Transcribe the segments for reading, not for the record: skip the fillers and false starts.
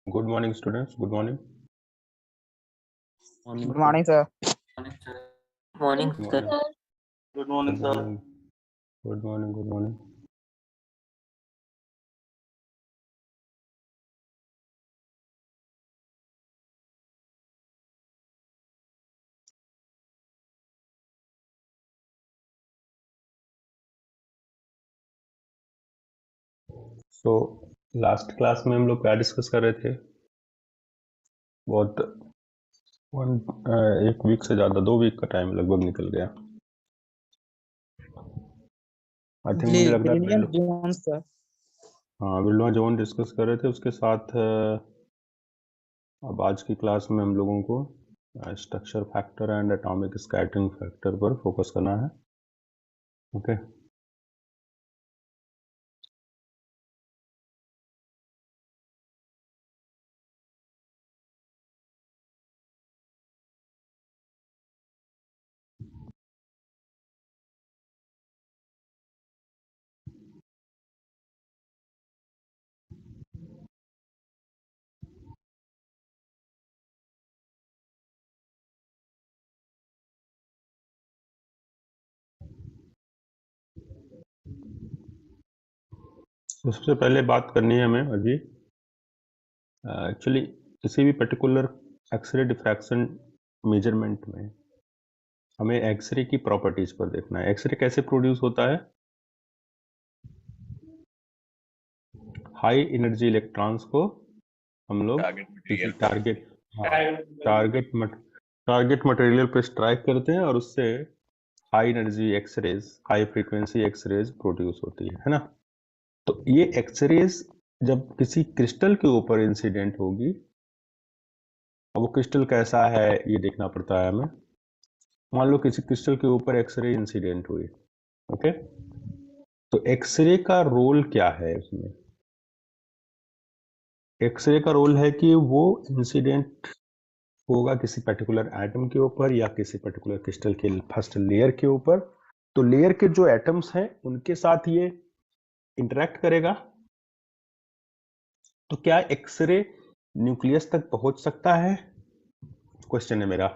Good morning, students. Good morning. Good morning, sir. Morning, Good sir. morning. Good morning, Good sir. morning. Good morning. Good morning. So last class में हम लोग क्या discuss कर रहे थे? बहुत एक वीक से ज़्यादा 2 वीक का टाइम लगभग निकल गया। आई थिंक मुझे लग रहा है Brilliant Jones, sir. हाँ, विल्मा जोन डिस्कस कर रहे थे। उसके साथ अब आज की क्लास में हम लोगों को structure factor and atomic scattering factor पर फोकस करना है। ओके तो सबसे पहले बात करनी है हमें अभी एक्चुअली किसी भी पर्टिकुलर एक्सरे डिफ्रैक्शन मेजरमेंट में हमें एक्सरे की प्रॉपर्टीज पर देखना है। एक्सरे कैसे प्रोड्यूस होता है? हाई एनर्जी इलेक्ट्रॉन्स को हम लोग किसी टारगेट मटेरियल पर स्ट्राइक करते हैं और उससे high energy X-rays, high frequency X-rays produce होती है ना। तो ये एक्सरेज जब किसी क्रिस्टल के ऊपर इंसिडेंट होगी, अब वो क्रिस्टल कैसा है ये देखना पड़ता है हमें। मान लो किसी क्रिस्टल के ऊपर एक्सरे इंसिडेंट हुई, ओके, तो एक्सरे का रोल क्या है इसमें? एक्सरे का रोल है कि वो इंसिडेंट होगा किसी पर्टिकुलर एटम के ऊपर या किसी पर्टिकुलर क्रिस्टल के फर्स्ट लेयर के ऊपर, तो लेयर के जो एटम्स हैं उनके साथ ये इंटरेक्ट करेगा। तो क्या एक्सरे न्यूक्लियस तक पहुंच सकता है? क्वेश्चन है मेरा,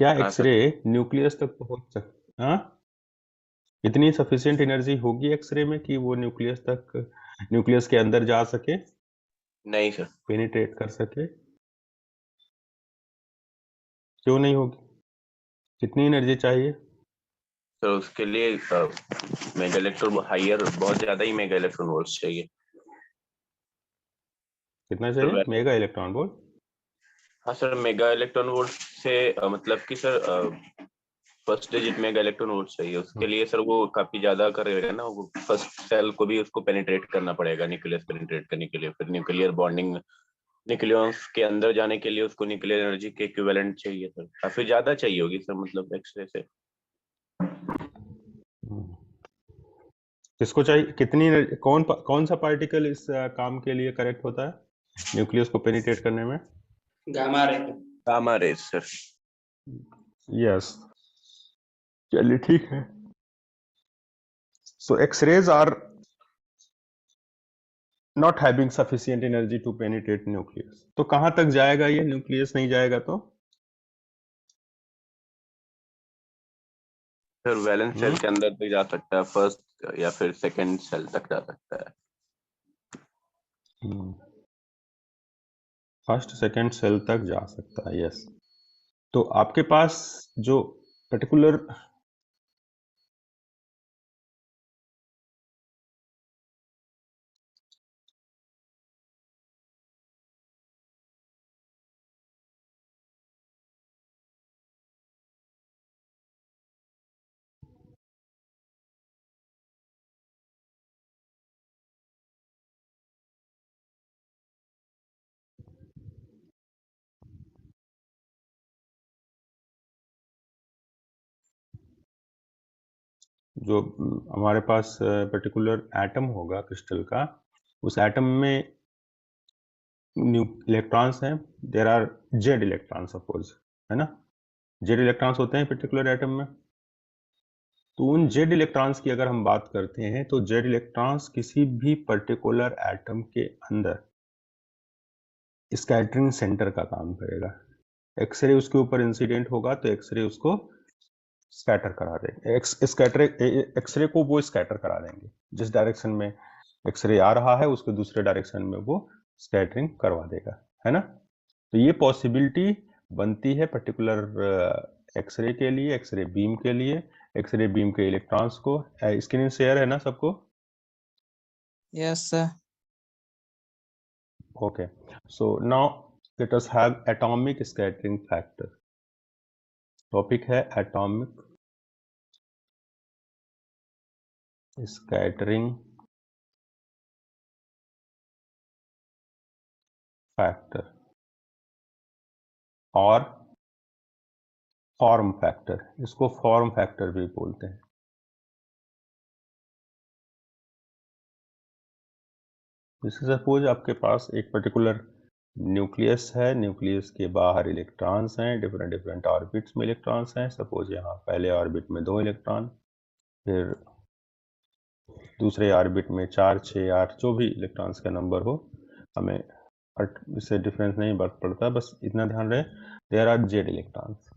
क्या एक्सरे न्यूक्लियस तक पहुंच सकता? हाँ, इतनी सफिशिएंट एनर्जी होगी एक्सरे में कि वो न्यूक्लियस के अंदर जा सके? नहीं सर, पेनिट्रेट कर सके? क्यों नहीं होगी? कितनी एनर्जी चाहिए? तो उसके लिए मेगा इलेक्ट्रॉन हायर, बहुत ज्यादा ही मेगा इलेक्ट्रॉन वोल्ट्स चाहिए। कितना चाहिए मेगा इलेक्ट्रॉन वोल्ट? हाँ सर, मेगा इलेक्ट्रॉन वोल्ट से मतलब कि sir first digit mega electron volt चाहिए। उसके लिए सर वो काफी ज्यादा करेगा ना, वो फर्स्ट सेल को भी उसको पेनिट्रेट करना पड़ेगा, न्यूक्लियस पेनिट्रेट करने के लिए। फिर न्यूक्लियर बॉन्डिंग, न्यूक्लियस के अंदर जाने के लिए उसको न्यूक्लियर एनर्जी के इक्विवेलेंट चाहिए सर, काफी ज्यादा चाहिए होगी सर, मतलब एक्सरे से। किसको चाहिए कितनी कौन सा पार्टिकल इस काम के लिए करेक्ट होता है न्यूक्लियस को पेनिट्रेट करने में? Gamma rays sir. यस, चलिए ठीक है। So X-rays are not having sufficient energy to penetrate nucleus. तो कहां तक जाएगा ये? न्यूक्लियस नहीं जाएगा तो फिर वैलेंस सेल के अंदर तक जा सकता है, फर्स्ट या फिर सेकंड सेल तक जा सकता है। फर्स्ट सेकंड सेल तक जा सकता है, यस। तो आपके पास जो पर्टिकुलर जो हमारे पास पर्टिकुलर एटम होगा क्रिस्टल का, उस एटम में इलेक्ट्रॉन्स हैं, there are Z electron suppose, है ना। जेड इलेक्ट्रॉन्स होते हैं पर्टिकुलर एटम में। तो उन जेड इलेक्ट्रॉन्स की अगर हम बात करते हैं तो जेड इलेक्ट्रॉन्स किसी भी पर्टिकुलर एटम के अंदर स्कैटरिंग सेंटर का काम करेगा। एक्सरे उसके ऊपर इंसिडेंट होगा तो एक्सरे उसको स्कैटर करा देंगे, एक्सरे को वो स्कैटर करा देंगे। जिस डायरेक्शन में एक्सरे आ रहा है उसके दूसरे डायरेक्शन में वो स्कैटरिंग करवा देगा, है ना। तो ये पॉसिबिलिटी बनती है पर्टिकुलर एक्सरे के लिए, एक्सरे बीम के लिए, एक्सरे बीम के इलेक्ट्रॉन्स को। स्क्रीन शेयर है ना सबको? Yes sir. Okay, so now let us have atomic scattering factor. Topic है atomic scattering factor और फॉर्म फैक्टर। इसको फॉर्म फैक्टर भी बोलते हैं। जैसे सपोज आपके पास एक पर्टिकुलर न्यूक्लियस है, न्यूक्लियस के बाहर इलेक्ट्रॉन्स हैं, डिफरेंट डिफरेंट ऑर्बिट्स में इलेक्ट्रॉन्स हैं। सपोज यहाँ पहले ऑर्बिट में 2 इलेक्ट्रॉन, फिर दूसरे ऑर्बिट में 4, 6, 8, जो भी इलेक्ट्रॉन्स का नंबर हो, हमें इससे डिफरेंस नहीं पड़ता, बस इतना ध्यान रहे there are Z electrons,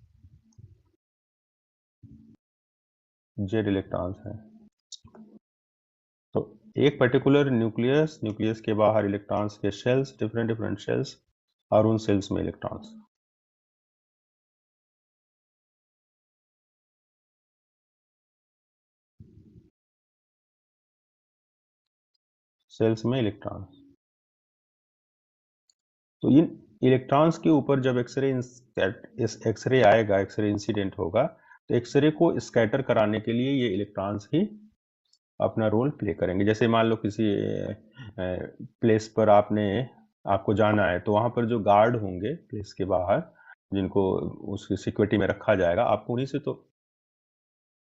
Z electrons हैं। तो एक पर्टिकुलर न्यूक्लियस के बाहर इलेक्ट्रॉन्स के शेल्स, डिफरेंट डिफरेंट शेल्स, और उन शेल्स में इलेक्ट्रॉन्स। सेल्स में इलेक्ट्रॉन्स। तो इन इलेक्ट्रॉन्स के ऊपर जब एक्सरे आएगा, एक्सरे इंसिडेंट होगा, तो एक्सरे को स्कैटर कराने के लिए ये इलेक्ट्रॉन्स ही अपना रोल प्ले करेंगे। जैसे मान लो किसी प्लेस पर आपको जाना है, तो वहां पर जो गार्ड होंगे प्लेस के बाहर, जिनको उसकी सिक्योरिटी में रखा जाएगा, आपको उन्हीं से तो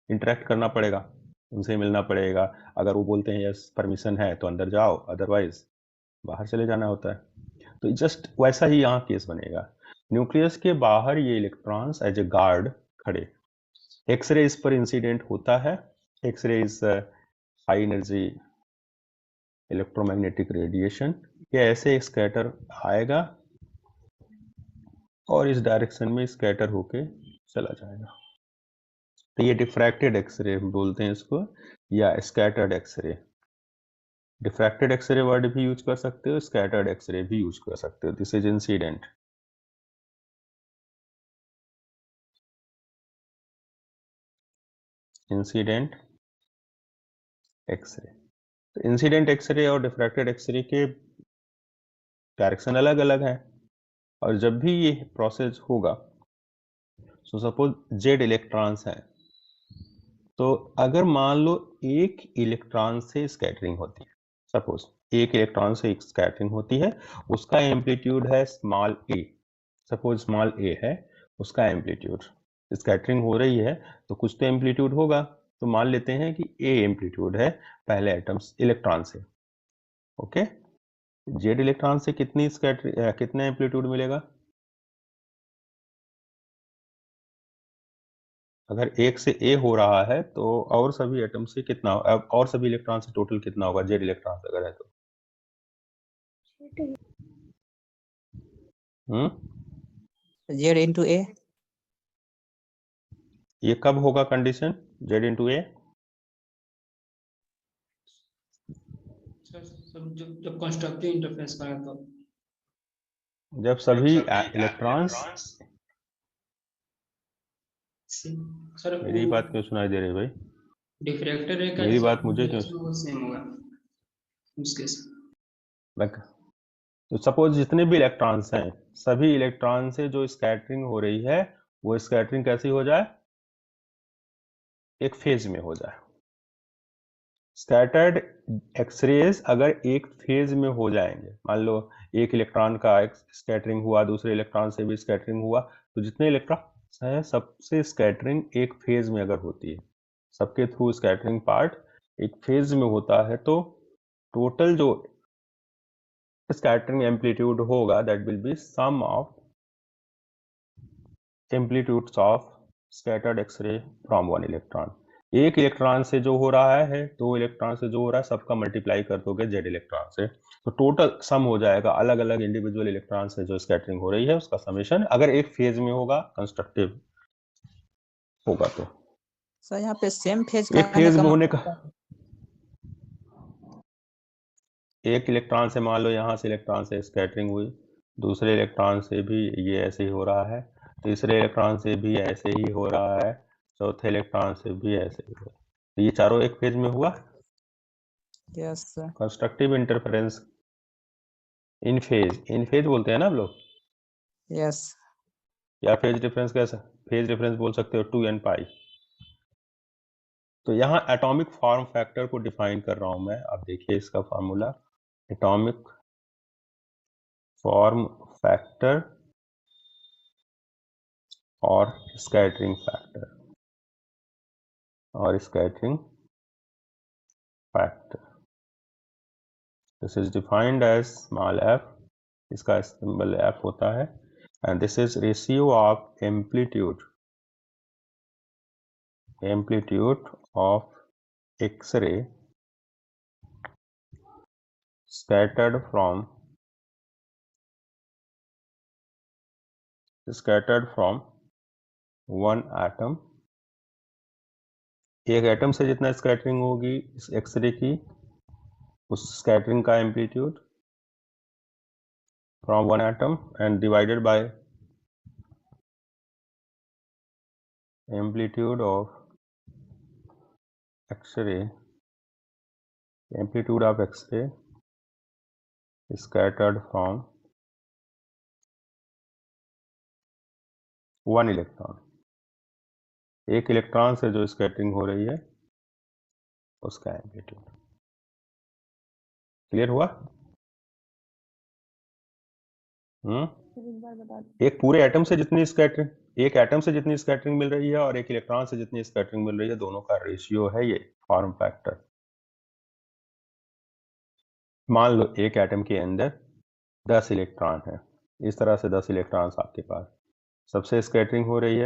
इंटरेक्ट करना पड़ेगा, उनसे मिलना पड़ेगा। अगर वो बोलते हैं यस परमिशन है तो अंदर जाओ, अदरवाइज बाहर चले जाना होता है। तो जस्ट वैसा ही यहाँ केस बनेगा। न्यूक्लियस के बाहर ये इलेक्ट्रॉन्स एज ए गार्ड खड़े, एक्सरे इस पर इंसिडेंट होता है। X-ray is high energy electromagnetic radiation, ये ऐसे स्कैटर आएगा और इस डायरेक्शन में स्कैटर होके चला जाएगा। तो ये डिफ्रैक्टेड एक्सरे बोलते हैं इसको, या scattered X-ray. Diffracted X-ray word भी यूज कर सकते हो, स्कैटर्ड एक्सरे भी यूज कर सकते हो। This is incident. Incident X-ray. तो इंसिडेंट एक्सरे और डिफ्रैक्टेड एक्सरे के डायरेक्शन अलग अलग है। और जब भी ये प्रोसेस होगा, सो सपोज जेड इलेक्ट्रॉन्स हैं, तो अगर मान लो एक इलेक्ट्रॉन से स्कैटरिंग होती है, सपोज एक इलेक्ट्रॉन से एक स्कैटरिंग होती है, उसका एम्पलीट्यूड है स्मॉल ए। सपोज स्मॉल ए है उसका एम्पलीट्यूड, स्कैटरिंग हो रही है तो कुछ तो एम्पलीट्यूड होगा। तो मान लेते हैं कि ए एम्पलीट्यूड है पहले एटम्स इलेक्ट्रॉन से। ओके, जेड इलेक्ट्रॉन से कितने एम्पलीट्यूड मिलेगा? अगर एक से ए हो रहा है तो और सभी एटम से कितना, और सभी इलेक्ट्रॉन से टोटल कितना होगा जेड इलेक्ट्रॉन अगर है तो? जेड इंटू ए। ये कब होगा कंडीशन जेड इंटू ए? जब कंस्ट्रक्टिव इंटरफेस करा तो, जब सभी इलेक्ट्रॉन्स। सर मेरी बात क्यों सुनाई दे रही भाई? डिफ्रैक्टर है, मेरी बात मुझे क्यों? सेम होगा उसके साथ। तो सपोज जितने भी इलेक्ट्रॉन्स हैं, सभी इलेक्ट्रॉन से जो स्कैटरिंग हो रही है, वो स्कैटरिंग कैसी हो जाए? एक फेज में हो जाए। स्कैटर्ड एक्सरेज अगर एक फेज में हो जाएंगे, मान लो एक इलेक्ट्रॉन का स्कैटरिंग हुआ, दूसरे इलेक्ट्रॉन से भी स्कैटरिंग हुआ, तो जितने इलेक्ट्रॉन है सबसे स्कैटरिंग एक फेज में अगर होती है, सबके थ्रू स्कैटरिंग पार्ट एक फेज में होता है, तो टोटल जो स्कैटरिंग एम्पलीट्यूड होगा that will be sum of amplitudes of scattered X-ray from one electron. एक इलेक्ट्रॉन से जो हो रहा है, 2 इलेक्ट्रॉन से जो हो रहा है, सबका मल्टीप्लाई कर दोगे जेड इलेक्ट्रॉन से, तो टोटल सम हो जाएगा अलग अलग इंडिविजुअल इलेक्ट्रॉन से जो स्कैटरिंग हो रही है उसका समेशन, अगर एक फेज में होगा, कंस्ट्रक्टिव होगा तो। सर यहाँ पे सेम फेज का एक आने फेज का में होने का, मतलब एक इलेक्ट्रॉन से मान लो यहाँ से इलेक्ट्रॉन से स्कैटरिंग हुई, दूसरे इलेक्ट्रॉन से भी ये ऐसे ही हो रहा है, तीसरे इलेक्ट्रॉन से भी ऐसे ही हो रहा है, चौथे इलेक्ट्रॉन से भी ऐसे ही हो रहा है, तो ये चारों एक फेज में हुआ। Yes sir. Constructive interference in phase बोलते हैं ना आप लोग, यस या फेज डिफरेंस कैसा, फेज डिफरेंस बोल सकते हो 2n पाई। तो यहाँ एटॉमिक फॉर्म फैक्टर को डिफाइन कर रहा हूं मैं, अब देखिए इसका फॉर्मूला, एटॉमिक फॉर्म फैक्टर और scattering factor, this is defined as small f, इसका सिंबल f होता है, and this is ratio of amplitude of X-ray scattered from one atom, एक एटम से जितना स्कैटरिंग होगी इस एक्सरे की, उस स्कैटरिंग का amplitude from one atom and divided by amplitude of X-ray, amplitude of X-ray scattered from one electron, एक electron से जो स्कैटरिंग हो रही है उसका एम्पलीट्यूड। क्लियर हुआ? एक पूरे एटम से जितनी स्कैटरिंग, एक एटम से जितनी स्कैटरिंग मिल रही है और एक इलेक्ट्रॉन से जितनी स्कैटरिंग मिल रही है, दोनों का रेशियो है ये फॉर्म फैक्टर। मान लो एक एटम के अंदर 10 इलेक्ट्रॉन है, इस तरह से 10 इलेक्ट्रॉन्स आपके पास, सबसे स्कैटरिंग हो रही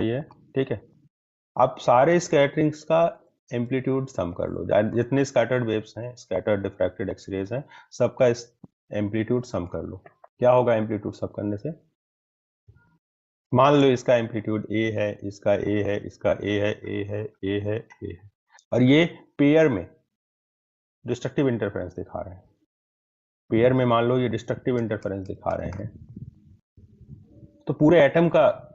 है, ठीक है। अब सारे स्कैटरिंग्स का एम्पलीट्यूड सम कर लो, जितने स्कैटर्ड वेव्स हैं, स्कैटर्ड डिफ्रैक्टेड एक्सरेज हैं, सबका एम्पलीट्यूड सम कर लो। क्या होगा एम्पलीट्यूड सम करने से? मान लो इसका एम्पलीट्यूड ए है, इसका ए है, इसका ए है, ए है, ए है, ए है, और ये पेयर में डिस्ट्रक्टिव इंटरफेरेंस दिखा रहे हैं, पेयर में मान लो ये डिस्ट्रक्टिव इंटरफेरेंस दिखा रहे हैं, तो पूरे एटम का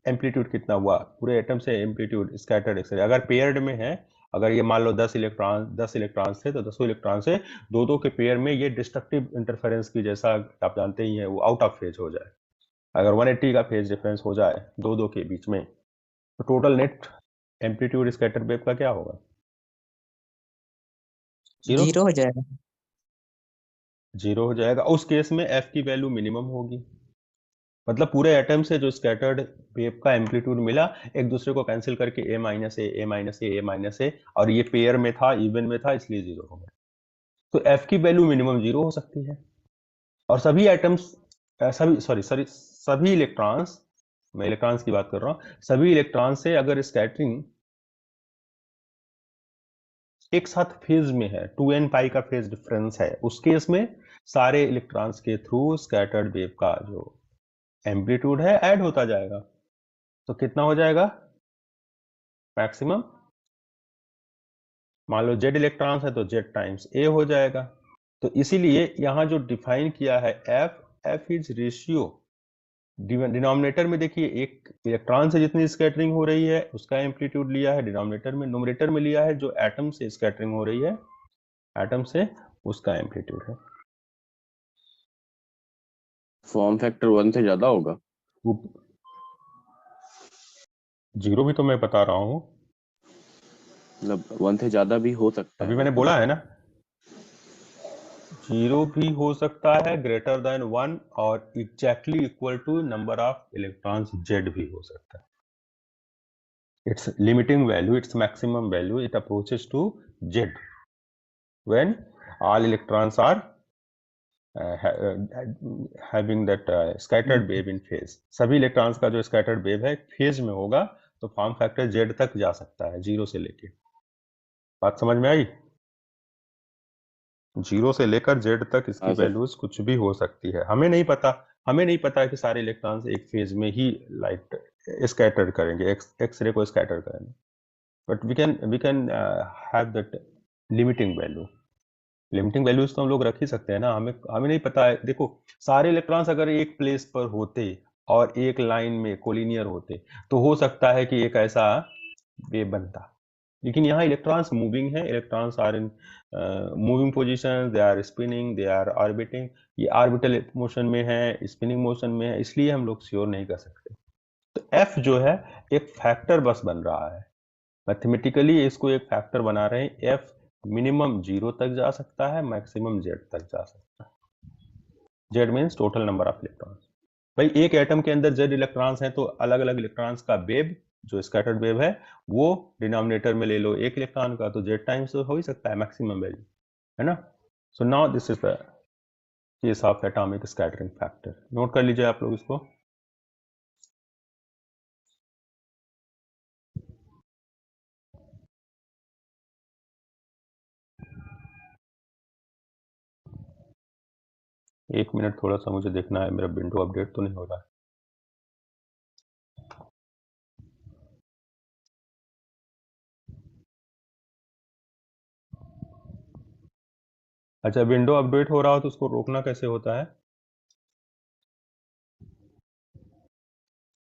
एम्पलीट्यूड कितना हुआ, पूरे एटम से एम्पलीट्यूड स्कैटर्ड एक्सरे, अगर पेयर्ड में है, अगर ये मान लो 10 इलेक्ट्रॉन थे, तो 10 इलेक्ट्रॉन से दो के पेयर में ये डिस्ट्रक्टिव इंटरफेरेंस की, जैसा आप जानते ही हैं, वो आउट ऑफ फेज हो जाए, अगर 180 का फेज डिफरेंस हो जाए दो के बीच में, तो total net amplitude scatter wave का क्या होगा? जीरो हो जाएगा। जीरो हो जाएगा। उस केस में एफ की वैल्यू मिनिमम होगी, मतलब पूरे एटम से जो स्कैटर्ड वेव का एम्पलीट्यूड मिला, एक दूसरे को कैंसिल करके ए माइनस ए, और ये पेयर में था, इवन में था, इसलिए जीरो हो गया। तो एफ की वैल्यू मिनिमम जीरो हो सकती है, और सभी एटम्स, सभी इलेक्ट्रॉन्स, मैं इलेक्ट्रॉन्स की बात कर रहा हूं, सभी इलेक्ट्रॉन से अगर स्कैटरिंग एक साथ फेज में है, 2n पाई का फेज डिफरेंस है, उस केस में सारे इलेक्ट्रॉन्स के थ्रू स्कैटर्ड वेव का जो एम्पलीट्यूड है ऐड होता जाएगा, तो कितना हो जाएगा मैक्सिमम? मान लो जेड इलेक्ट्रॉन्स है तो जेड टाइम्स ए हो जाएगा। तो इसीलिए यहां जो डिफाइन किया है एफ इज रेशियो, डिनोमिनेटर में देखिए एक इलेक्ट्रॉन से जितनी स्कैटरिंग हो रही है उसका एम्पलीट्यूड लिया है डिनोमिनेटर में, न्यूमरेटर में लिया है जो एटम से स्कैटरिंग हो रही है, एटम से, उसका एम्पलीट्यूड है। फॉर्म फैक्टर 1 से ज्यादा होगा? जीरो भी तो मैं बता रहा हूं, मतलब 1 से ज्यादा भी हो सकता अभी है, मैंने मतलब बोला है ना, जीरो भी हो सकता है, ग्रेटर देन 1, और exactly equal to number of electrons Z भी हो सकता है। its limiting value, its maximum value, it approaches to Z when all electrons are having that scattered wave in phase, सभी इलेक्ट्रॉन्स का जो स्कैटर्ड वेव है phase में होगा तो फॉर्म फैक्टर जेड तक जा सकता है, 0 से लेके। बात समझ में आई? 0 से लेकर जेड तक इसकी हाँ सर। वैल्यूज कुछ भी हो सकती है। हमें नहीं पता कि सारे इलेक्ट्रॉन्स एक फेज में ही लाइट स्कैटर करेंगे, एक्सरे को स्कैटर करेंगे, but we can have that limiting value. Limiting values तो हम लोग रख ही सकते हैं ना। हमें नहीं पता है। देखो, सारे इलेक्ट्रॉन्स अगर एक प्लेस पर होते और एक लाइन में कोलिनियर होते तो हो सकता है कि एक ऐसा वेव बनता, लेकिन यहाँ इलेक्ट्रॉन्स मूविंग है, electrons are in moving position, they are spinning, they are orbiting. ये ऑर्बिटल मोशन में है, स्पिनिंग मोशन में है, इसलिए हम लोग श्योर नहीं कर सकते। तो एफ जो है एक फैक्टर बस बन रहा है, मैथमेटिकली इसको एक फैक्टर बना रहे हैं। एफ मिनिमम 0 तक जा सकता है, मैक्सिमम जेड तक जा सकता है। Z means total number of electrons. भाई एक एटम के अंदर जेड इलेक्ट्रॉन्स हैं तो अलग अलग इलेक्ट्रॉन्स का वेव जो स्कैटर्ड वेव है वो डिनोमिनेटर में ले लो एक इलेक्ट्रॉन का, तो जेड टाइम्स हो ही सकता है मैक्सिमम वैल्यू, है ना। So now this is the case of atomic scattering factor. Note कर लीजिए आप लोग इसको। एक मिनट, थोड़ा सा मुझे देखना है मेरा विंडो अपडेट तो नहीं हो रहा है। अच्छा, विंडो अपडेट हो रहा हो तो उसको रोकना कैसे होता है,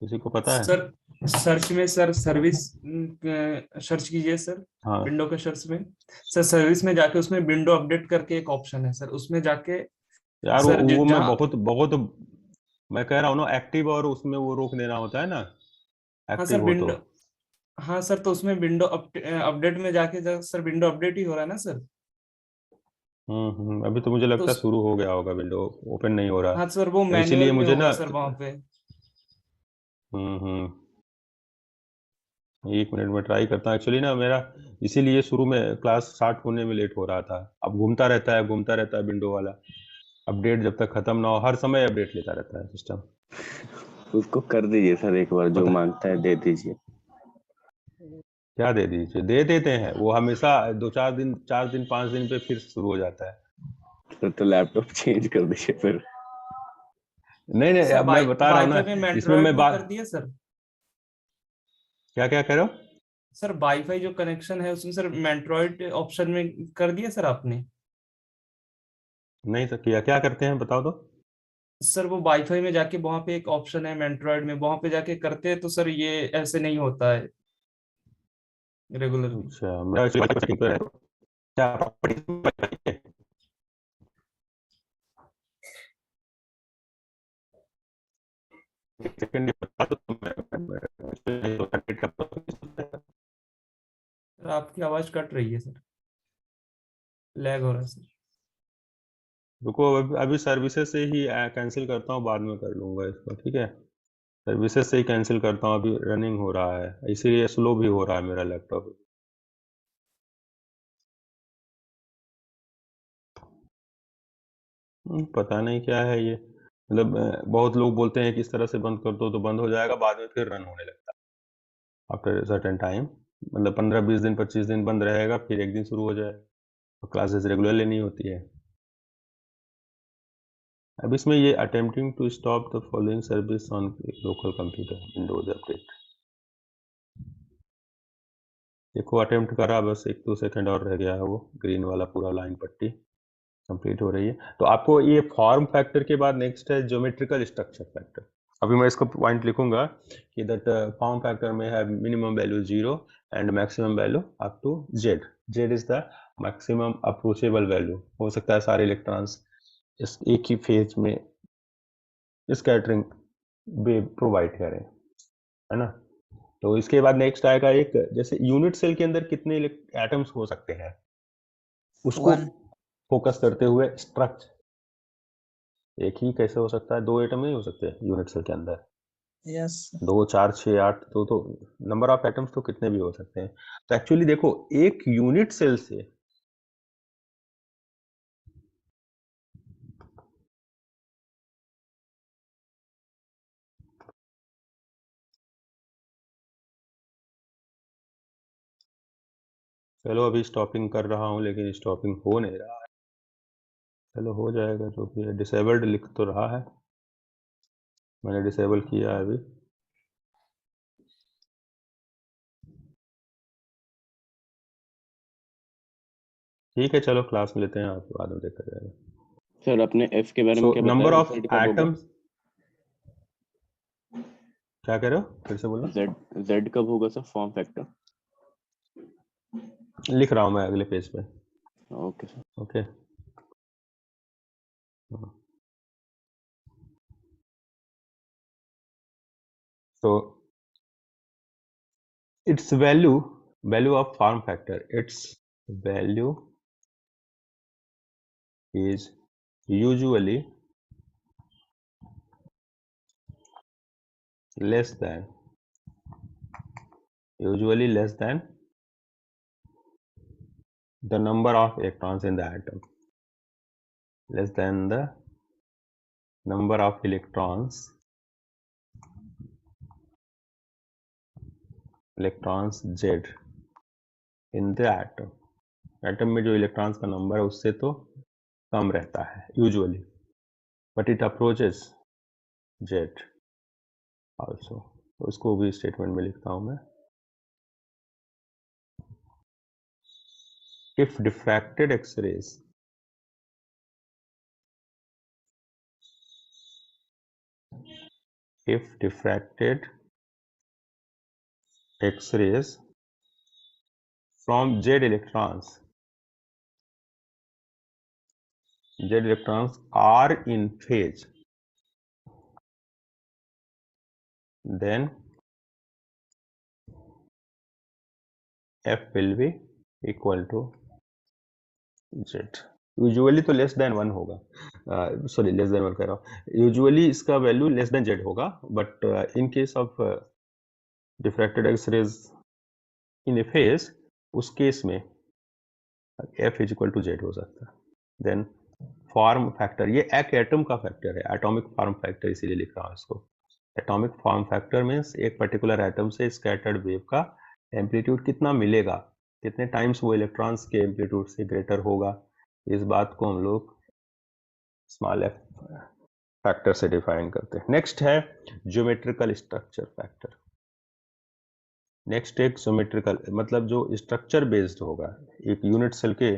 किसी को पता है? सर सर्च में सर सर्विस सर्च कीजिए सर, हाँ विंडो के सर्च में सर सर्विस में जाके उसमें विंडो अपडेट करके एक ऑप्शन है सर, उसमें जाके यार सर वो मैं जहाँ बहुत बहुत मैं कह रहा हूँ ना, एक्टिव और उसमें वो रोक देना होता है ना, हाँ सर एक्टिव हो तो। विंडो, हाँ सर तो उसमें विंडो अपडेट में जाके सर विंडो अपडेट ही हो रहा है ना सर। अभी तो मुझे तो लगता है उस शुरू हो गया होगा, विंडो ओपन नहीं हो रहा। हाँ सर वो तो इसीलिए मैनुअल में मुझे होगा ना सर वहां पे। हम्म एक मिनट में ट्राई करता हूँ। एक्चुअली ना मेरा इसीलिए शुरू में क्लास स्टार्ट होने में लेट हो रहा था। अब घूमता रहता है विंडो वाला, अपडेट जब तक खत्म ना हो, हर समय अपडेट लेता रहता है सिस्टम। उसको कर दीजिए सर, एक बार जो पता मांगता है दे दीजिए। क्या दे दीजिए, दे देते हैं वो हमेशा 2-4 दिन 4 दिन 5 दिन पे फिर शुरू हो जाता है। सर तो लैपटॉप चेंज कर दीजिए फिर। नहीं सर अब मैं बता रहा हूँ वाईफाई में ना, इसमें मैंड्रॉइड मैं में बात कर दिया सर। क्या क्या कह रहे हो? सर वाईफाई जो कनेक्शन है उसमें सर मैंड्रॉइड ऑप्शन में कर दिया सर आपने? नहीं सर, किया क्या करते हैं बताओ तो। सर वो वाईफाई में जाके वहां पे एक ऑप्शन है मैंड्रॉइड में, वहां पे जाके करते हैं तो सर ये ऐसे नहीं होता है रेगुलरली। अच्छा, मेरा actually वाईफाई सेटिंग पे है। क्या प्रॉपर्टीज में वाईफाई है? एक सेकंड बता दो तो मैं तो अपडेट करता हूँ। सर आपकी आवाज कट रही है सर, लैग हो रहा है सर। रुको, अभी सर्विसेज से ही कैंसिल करता हूँ, बाद में कर लूंगा इसको, ठीक है। सर्विसेज से ही कैंसिल करता हूँ, अभी रनिंग हो रहा है इसीलिए स्लो भी हो रहा है मेरा लैपटॉप। पता नहीं क्या है ये, मतलब बहुत लोग बोलते हैं कि इस तरह से बंद कर दो तो बंद हो जाएगा, बाद में फिर रन होने लगता है आफ्टर सर्टेन टाइम। मतलब 15-20 दिन 25 दिन बंद रहेगा, फिर एक दिन शुरू हो जाएगा, तो क्लासेस रेगुलर लेनी होती है। अब इसमें ये attempting to stop the following service on local computer Windows update, देखो अटेम्प्ट करा, बस 1-2 सेकंड और रह गया है, वो ग्रीन वाला पूरा लाइन पट्टी कंप्लीट हो रही है। तो आपको ये फॉर्म फैक्टर के बाद नेक्स्ट है ज्योमेट्रिकल स्ट्रक्चर फैक्टर। अभी मैं इसको पॉइंट लिखूंगा कि दैट फॉर्म फैक्टर में है minimum value 0 and maximum value up to Z. Z is the maximum approachable value. हो सकता है सारे इलेक्ट्रॉन्स इस एक ही फेज में स्कैटरिंग वेव प्रोवाइड करें, है ना। तो इसके बाद नेक्स्ट आएगा एक, जैसे यूनिट सेल के अंदर कितने एटम्स हो सकते हैं उसको 1। फोकस करते हुए स्ट्रक्चर एक ही कैसे हो सकता है, 2 एटम नहीं हो सकते यूनिट सेल के अंदर, यस 2 4 6 8, तो नंबर ऑफ एटम्स तो कितने भी हो सकते हैं। तो एक्चुअली देखो एक यूनिट सेल से चलो अभी स्टॉपिंग कर रहा हूँ लेकिन स्टॉपिंग हो नहीं रहा है। चलो हो जाएगा जो भी है। डिसेबल्ड लिख तो रहा है, मैंने डिसेबल किया है अभी। ठीक है चलो क्लास में लेते हैं, आप बाद में देखा जाएगा। सर अपने एफ के बारे में सो क्या नंबर बताया, ऑफ जेड कब होगा? एटम्स, क्या कह रहे हो फिर से बोलना। जेड कब होगा सर फॉर्म फैक्टर? लिख रहा हूँ मैं अगले पेज पे। Okay sir. Okay so its value of form factor, its value is usually less than the number of electrons in the atom, less than the number of electrons Z in the atom. Atom में जो electrons का number है उससे तो कम रहता है usually, but it approaches Z also. तो उसको भी स्टेटमेंट में लिखता हूं मैं। If diffracted X-rays from Z electrons are in phase, then F will be equal to Z। Usually तो लेस देन 1 होगा, सॉरी लेस देन 1 कह रहा हूँ, यूजुअली इसका वैल्यू लेस देन Z होगा, but in case of diffracted X-rays in a phase, उस case में F is equal to Z हो सकता है। देन फॉर्म फैक्टर, ये एक एटम का फैक्टर है, एटॉमिक फॉर्म फैक्टर इसीलिए लिख रहा हूँ इसको। एटॉमिक फॉर्म फैक्टर मीन्स एक पर्टिकुलर एटम से स्कैटर्ड वेव का एम्पलीट्यूड कितना मिलेगा, कितने टाइम्स वो इलेक्ट्रॉन्स के एम्पलीट्यूड से ग्रेटर होगा, इस बात को हम लोग स्मॉल एफ फैक्टर से डिफाइन करते हैं। नेक्स्ट है ज्योमेट्रिकल स्ट्रक्चर फैक्टर। नेक्स्ट एक ज्योमेट्रिकल मतलब जो स्ट्रक्चर बेस्ड होगा, एक यूनिट सेल के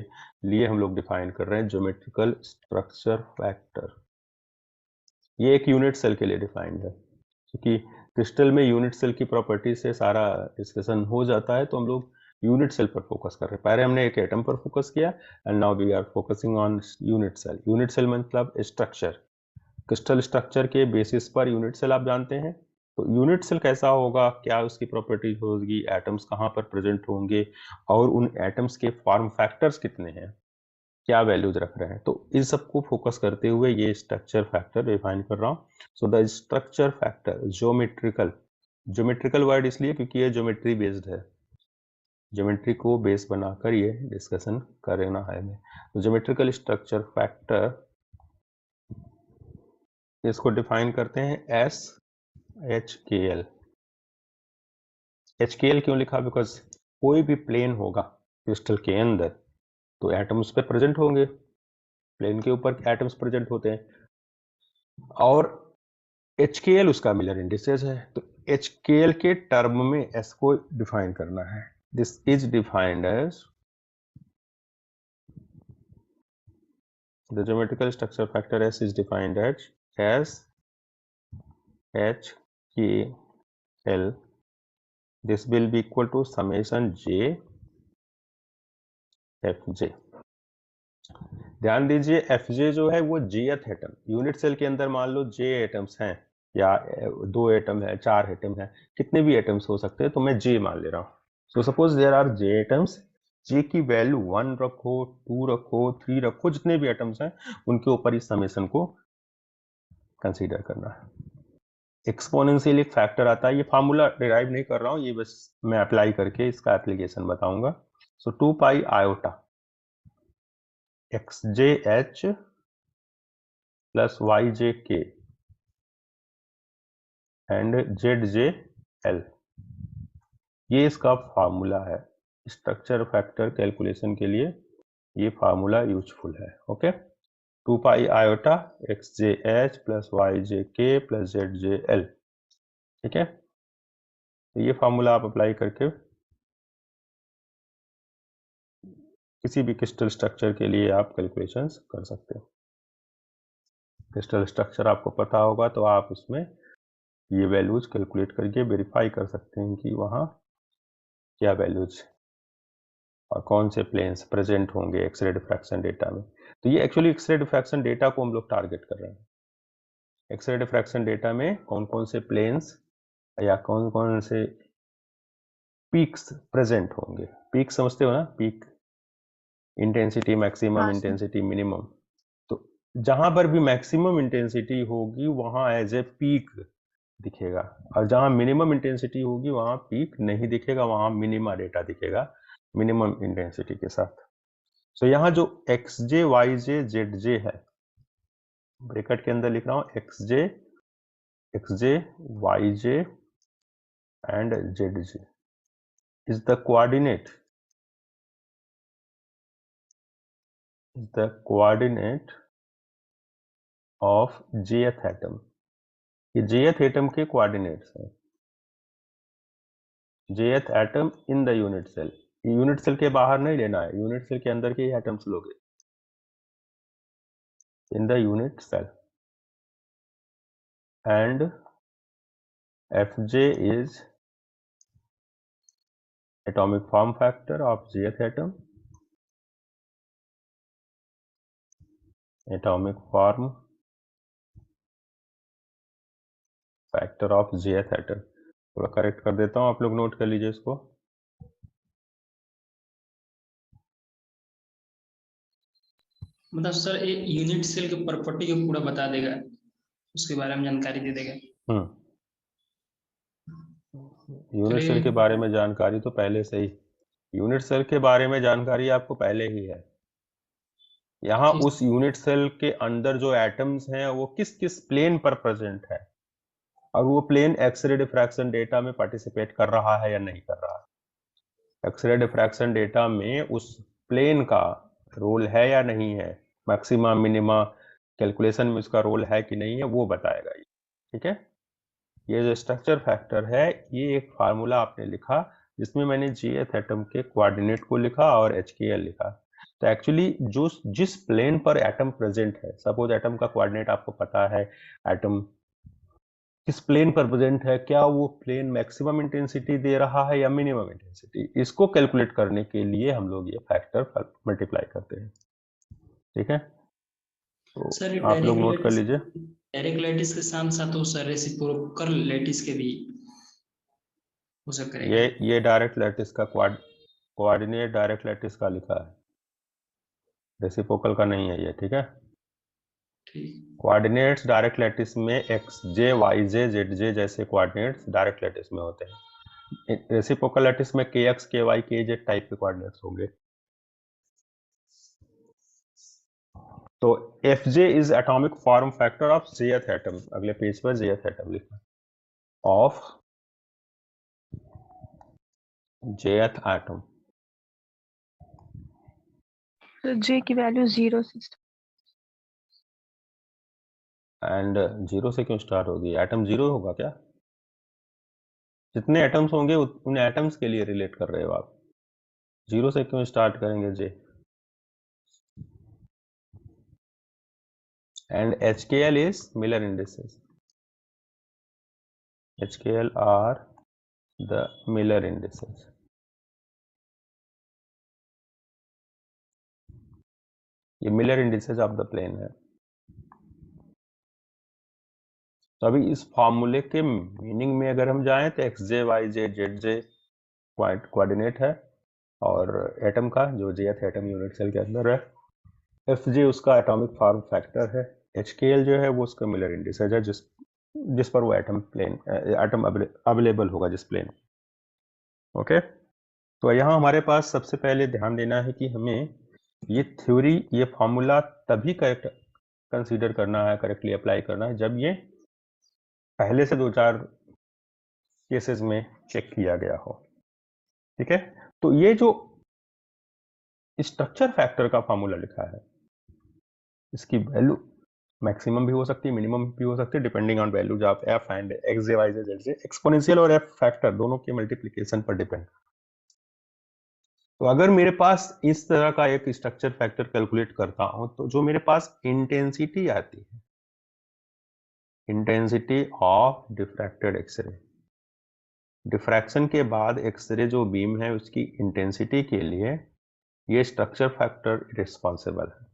लिए हम लोग डिफाइन कर रहे हैं ज्योमेट्रिकल स्ट्रक्चर फैक्टर। ये एक यूनिट सेल के लिए डिफाइंड है, क्योंकि क्रिस्टल में यूनिट सेल की प्रॉपर्टी से सारा डिस्कशन हो जाता है, तो हम लोग यूनिट सेल पर फोकस कर रहे हैं। पहले हमने एक एटम पर फोकस किया and now we are focusing on unit cell. Unit cell मतलब स्ट्रक्चर, क्रिस्टल स्ट्रक्चर के बेसिस पर यूनिट सेल आप जानते हैं। तो यूनिट सेल कैसा होगा, क्या उसकी प्रॉपर्टीज होगी, एटम्स कहाँ पर प्रेजेंट होंगे और उन एटम्स के फॉर्म फैक्टर्स कितने हैं, क्या वैल्यूज रख रहे हैं, तो इन सबको फोकस करते हुए ये स्ट्रक्चर फैक्टर डिफाइन कर रहा हूँ। So the structure factor geometrical word इसलिए क्योंकि ये ज्योमेट्री बेस्ड है, ज्योमेट्री को बेस बनाकर ये डिस्कशन करना है हमें। तो ज्योमेट्रिकल स्ट्रक्चर फैक्टर इसको डिफाइन करते हैं S H K L. H K L क्यों लिखा, बिकॉज कोई भी प्लेन होगा क्रिस्टल के अंदर तो एटम्स पे प्रेजेंट होंगे, प्लेन के ऊपर एटम्स प्रेजेंट होते हैं, और एच के एल उसका मिलर इंडिसेस है। तो एच के एल के टर्म में एस को डिफाइन करना है। This is defined as the geometrical structure factor S is defined as H K L. This will be equal to summation J F J. ध्यान दीजिए F जे जो है वो जेथ एटम, यूनिट सेल के अंदर मान लो जे एटम्स हैं या 2 एटम है, 4 एटम है, कितने भी एटम्स हो सकते हैं, तो मैं जे मान ले रहा हूँ। So suppose there are J atoms, J की वैल्यू 1 रखो, 2 रखो, 3 रखो, जितने भी एटम्स हैं उनके ऊपर इस समेशन को कंसीडर करना है। एक्सपोनेंशियल एक फैक्टर आता है, ये फार्मूला डिराइव नहीं कर रहा हूँ, ये बस मैं अप्लाई करके इसका एप्लीकेशन बताऊंगा। So 2 pi iota X J H plus Y J K and Z J L, ये इसका फार्मूला है। स्ट्रक्चर फैक्टर कैलकुलेशन के लिए ये फार्मूला यूजफुल है। Okay, 2 pi iota X J H plus Y J K plus Z J L. ठीक है, तो ये फार्मूला आप अप्लाई करके किसी भी क्रिस्टल स्ट्रक्चर के लिए आप कैलकुलेशंस कर सकते हो। क्रिस्टल स्ट्रक्चर आपको पता होगा तो आप उसमें ये वैल्यूज कैलकुलेट करके वेरीफाई कर सकते हैं कि वहाँ क्या वैल्यूज और कौन से प्लेन्स प्रेजेंट होंगे एक्सरे डिफ्रैक्शन डेटा में। तो ये एक्चुअली एक्सरे डिफ्रैक्शन डेटा को हम लोग टारगेट कर रहे हैं। एक्सरे डिफ्रैक्शन डेटा में कौन कौन से प्लेन्स या कौन कौन से पीक्स प्रेजेंट होंगे। पीक समझते हो ना, peak intensity, maximum intensity, minimum. तो जहां पर भी मैक्सिमम इंटेंसिटी होगी वहां एज ए पीक दिखेगा, और जहां मिनिमम इंटेंसिटी होगी वहां पीक नहीं दिखेगा, वहां मिनिमा डेटा दिखेगा मिनिमम इंटेंसिटी के साथ। तो यहाँ जो X J Y J Z J है, ब्रैकेट के अंदर लिख रहा हूं X J Y J and Z J is the coordinate of jth atom। ये jth atom के coordinates हैं। jth atom in the unit cell, unit cell के बाहर नहीं लेना है, यूनिट सेल के अंदर के ही एटम्स लोगे। In the unit cell and fj is atomic form factor of jth atom, atomic form factor of jth atom। थोड़ा करेक्ट कर देता हूं, आप लोग नोट कर लीजिए इसको। मतलब सर ये यूनिट सेल के प्रॉपर्टी को पूरा बता देगा, उसके बारे में जानकारी दे देगा। यूनिट सेल के बारे में जानकारी तो पहले से ही, यूनिट सेल के बारे में जानकारी आपको पहले ही है। यहाँ उस यूनिट सेल के अंदर जो एटम्स हैं वो किस किस प्लेन पर प्रेजेंट है, और वो प्लेन एक्सरे डिफ्रैक्शन डेटा में पार्टिसिपेट कर रहा है या नहीं कर रहा है। एक्सरे डिफ्रैक्शन डेटा में उस प्लेन का रोल है या नहीं है, मैक्सिमा मिनिमा कैलकुलेशन में उसका रोल है कि नहीं है, वो बताएगा ये। ठीक है, ये जो स्ट्रक्चर फैक्टर है ये एक फार्मूला आपने लिखा जिसमें मैंने jth एटम के कोऑर्डिनेट को लिखा और HKL लिखा। तो एक्चुअली जो जिस प्लेन पर एटम प्रेजेंट है, सपोज एटम का कोऑर्डिनेट आपको पता है, एटम किस प्लेन पर प्रेजेंट है, क्या वो प्लेन मैक्सिमम इंटेंसिटी दे रहा है या मिनिमम इंटेंसिटी, इसको कैलकुलेट करने के लिए हम लोग ये फैक्टर मल्टीप्लाई करते हैं। ठीक है, तो सर आप लोग नोट कर लीजिए। डायरेक्ट लैटिस के साथ साथ सर रेसिप्रोकल लैटिस के भी हो सकता है। ये डायरेक्ट लैटिस का कोऑर्डिनेट डायरेक्ट लैटिस का लिखा है, रेसिप्रोकल का नहीं है ये। ठीक है, कोऑर्डिनेट्स डायरेक्ट लैटिस में x J Y J Z जे जैसे कोऑर्डिनेट्स डायरेक्ट लैटिस में होते हैं। रेसिप्रोकल लैटिस में के एक्स के वाई के जेड टाइप के कोऑर्डिनेट्स होंगे। तो F J is atomic form factor of jth atom, अगले पेज पर jth एटम लिखा ऑफ jth एटम। तो J की वैल्यू 0 से एंड 0 से क्यों स्टार्ट होगी? एटम 0 होगा क्या? जितने एटम्स होंगे उन एटम्स के लिए रिलेट कर रहे हो आप, 0 से क्यों स्टार्ट करेंगे J? And HKL is Miller indices, HKL are the Miller indices। ये Miller indices of the plane है। तो अभी इस फॉर्मूले के मीनिंग में अगर हम जाएं तो x J Y J Z जे कोऑर्डिनेट है, और एटम का जो jth एटम यूनिट सेल के अंदर है, एफ जे उसका एटॉमिक फॉर्म फैक्टर है, HKL जो है वो उसका मिलर इंडिसेस है जिस पर वो एटम अवेलेबल होगा, जिस प्लेन। ओके, तो यहाँ हमारे पास सबसे पहले ध्यान देना है कि हमें ये थ्योरी, ये फॉर्मूला तभी करेक्ट कंसीडर करना है, करेक्टली अप्लाई करना है, जब ये पहले से 2-4 केसेस में चेक किया गया हो। ठीक है, तो ये जो स्ट्रक्चर फैक्टर का फार्मूला लिखा है, इसकी वैल्यू मैक्सिमम भी हो सकती है, मिनिमम भी हो सकती है, depending on values of F and X J Y J Z J. Exponential और एफ फैक्टर दोनों के मल्टीप्लिकेशन पर डिपेंड। तो अगर मेरे पास इस तरह का एक स्ट्रक्चर फैक्टर कैलकुलेट करता हूं, तो जो मेरे पास इंटेंसिटी आती है, intensity of diffracted X-ray, diffraction के बाद एक्सरे जो बीम है उसकी इंटेंसिटी के लिए ये स्ट्रक्चर फैक्टर रिस्पॉन्सिबल है।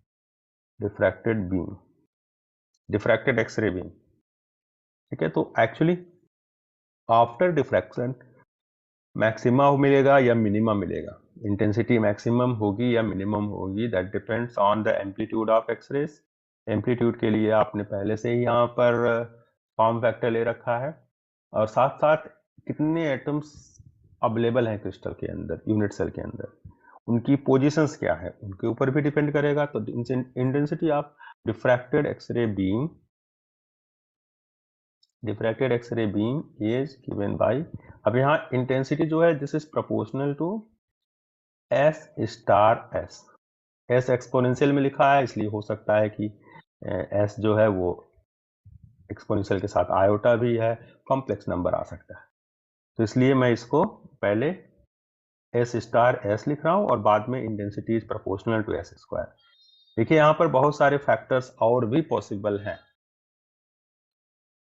Diffracted beam, diffracted X-ray beam, ठीक है। तो एक्चुअली आफ्टर डिफ्रैक्शन मैक्सिमा मिलेगा या मिनिमा मिलेगा, इंटेंसिटी मैक्सिमम होगी या मिनिमम होगी, that depends on the amplitude of X-rays. Amplitude के लिए आपने पहले से ही यहाँ पर फॉर्म फैक्टर ले रखा है, और साथ साथ कितने एटम्स अवेलेबल हैं क्रिस्टल के अंदर, यूनिट सेल के अंदर, उनकी पोजीशंस क्या है, उनके ऊपर भी डिपेंड करेगा। तो intensity of diffracted X-ray beam, diffracted X-ray beam is given by, अब यहाँ इंटेंसिटी जो है this is proportional to S star S. S exponential में लिखा है, इसलिए हो सकता है कि एस जो है वो एक्सपोनेंशियल के साथ आयोटा भी है, कॉम्प्लेक्स नंबर आ सकता है। तो इसलिए मैं इसको पहले एस स्टार एस लिख रहा हूं और बाद में intensity is proportional to S square. देखिए यहाँ पर बहुत सारे फैक्टर्स और भी पॉसिबल हैं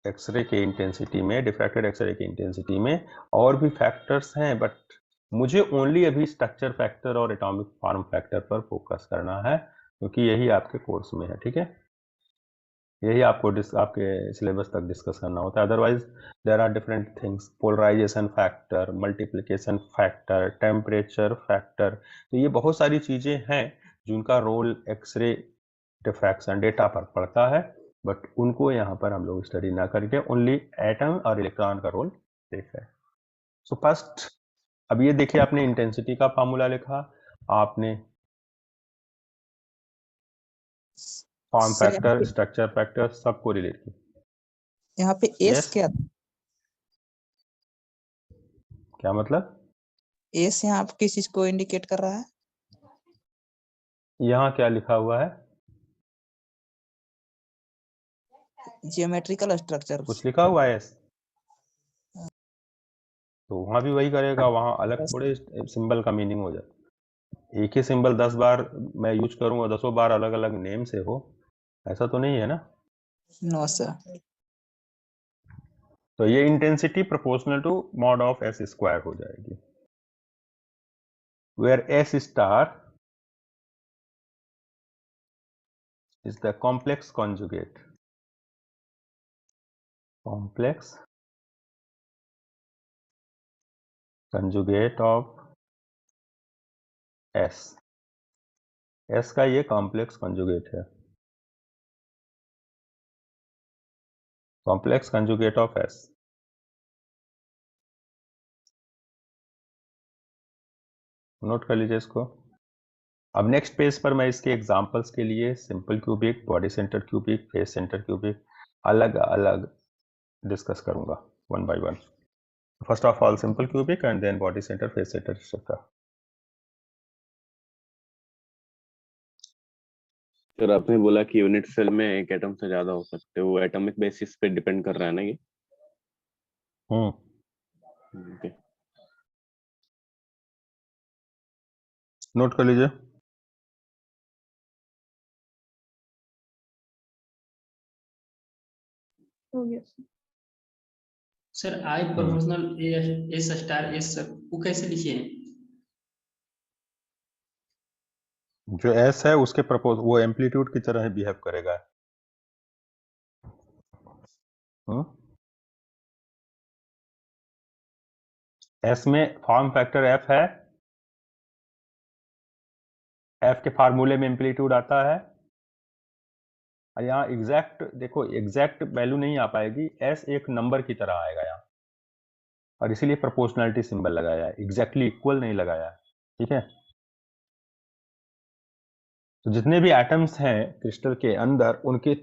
एक्सरे के इंटेंसिटी में, डिफ्रैक्टेड एक्सरे की इंटेंसिटी में और भी फैक्टर्स हैं, बट मुझे ओनली अभी स्ट्रक्चर फैक्टर और एटॉमिक फॉर्म फैक्टर पर फोकस करना है, क्योंकि यही आपके कोर्स में है, ठीक है। यही आपको आपके सिलेबस तक डिस्कस करना होता है। Otherwise there are different things, polarization factor, multiplication factor, temperature factor, तो ये बहुत सारी चीजें हैं जिनका रोल एक्सरे डिफ्रैक्शन डेटा पर पड़ता है, बट उनको यहाँ पर हम लोग स्टडी ना करके ओनली एटम और इलेक्ट्रॉन का रोल देख रहे हैं। सो फर्स्ट, अब ये देखिए आपने इंटेंसिटी का फार्मूला लिखा, आपने फॉर्म फैक्टर, स्ट्रक्चर फैक्टर सबको रिलेट किया। यहाँ पे एस Yes? क्या क्या मतलब? एस यहाँ पे किस चीज को इंडिकेट कर रहा है? यहाँ क्या लिखा हुआ है? Geometrical structure. कुछ लिखा हुआ है एस? तो वहां भी वही करेगा, वहां अलग थोड़े सिंबल का मीनिंग हो जाए। एक ही सिंबल 10 बार मैं यूज करूंगा, 10 बार अलग अलग नेम से हो, ऐसा तो नहीं है ना। No sir. तो ये intensity proportional to mod of S square हो जाएगी, where S star is the complex conjugate of S। S का ये कॉम्प्लेक्स कॉन्जुगेट है, complex conjugate of S। Note कर लीजिए इसको। अब नेक्स्ट पेज पर मैं इसके एग्जांपल्स के लिए simple cubic, body center cubic, face center cubic अलग अलग डिस्कस करूंगा one by one. First of all simple cubic and then body center, face center etcetera. Sir आपने बोला कि यूनिट सेल में एक एटम से ज्यादा हो सकते हैं, वो एटॉमिक बेसिस पे डिपेंड कर रहा है ना ये? ओके, नोट कर लीजिए। हो गया sir I proportional S star S, sir वो कैसे लिखे हैं? जो एस है उसके प्रपोज वो एम्पलीट्यूड की तरह बिहेव करेगा। एस में फॉर्म फैक्टर एफ है, एफ के फार्मूले में एम्पलीट्यूड आता है, और यहाँ एग्जैक्ट देखो, एग्जैक्ट वैल्यू नहीं आ पाएगी, एस एक नंबर की तरह आएगा यहाँ, और इसीलिए प्रोपोर्शनलिटी सिंबल लगाया है, एग्जैक्टली इक्वल नहीं लगाया है, ठीक है। तो जितने भी एटम्स हैं क्रिस्टल के अंदर, उनके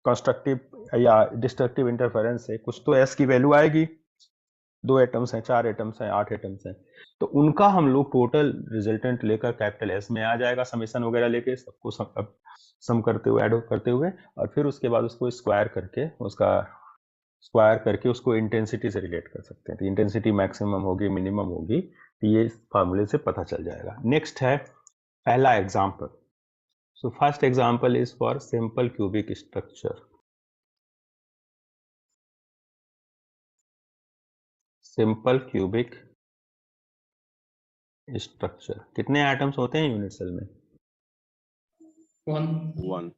कंस्ट्रक्टिव या डिस्ट्रक्टिव इंटरफेरेंस से कुछ तो एस की वैल्यू आएगी, 2 एटम्स हैं, 4 एटम्स हैं, 8 एटम्स हैं, तो उनका हम लोग टोटल रिजल्टेंट लेकर कैपिटल एस में आ जाएगा, समेशन वगैरह लेके सबको सम करते हुए, ऐड करते हुए, और फिर उसके बाद उसको स्क्वायर करके उसको इंटेंसिटी से रिलेट कर सकते हैं। तो इंटेंसिटी मैक्सिमम होगी, मिनिमम होगी, तो ये फार्मूले से पता चल जाएगा। नेक्स्ट है पहला example. So first example is for simple cubic structure. Simple cubic structure, कितने एटम्स होते हैं यूनिट सेल में? 1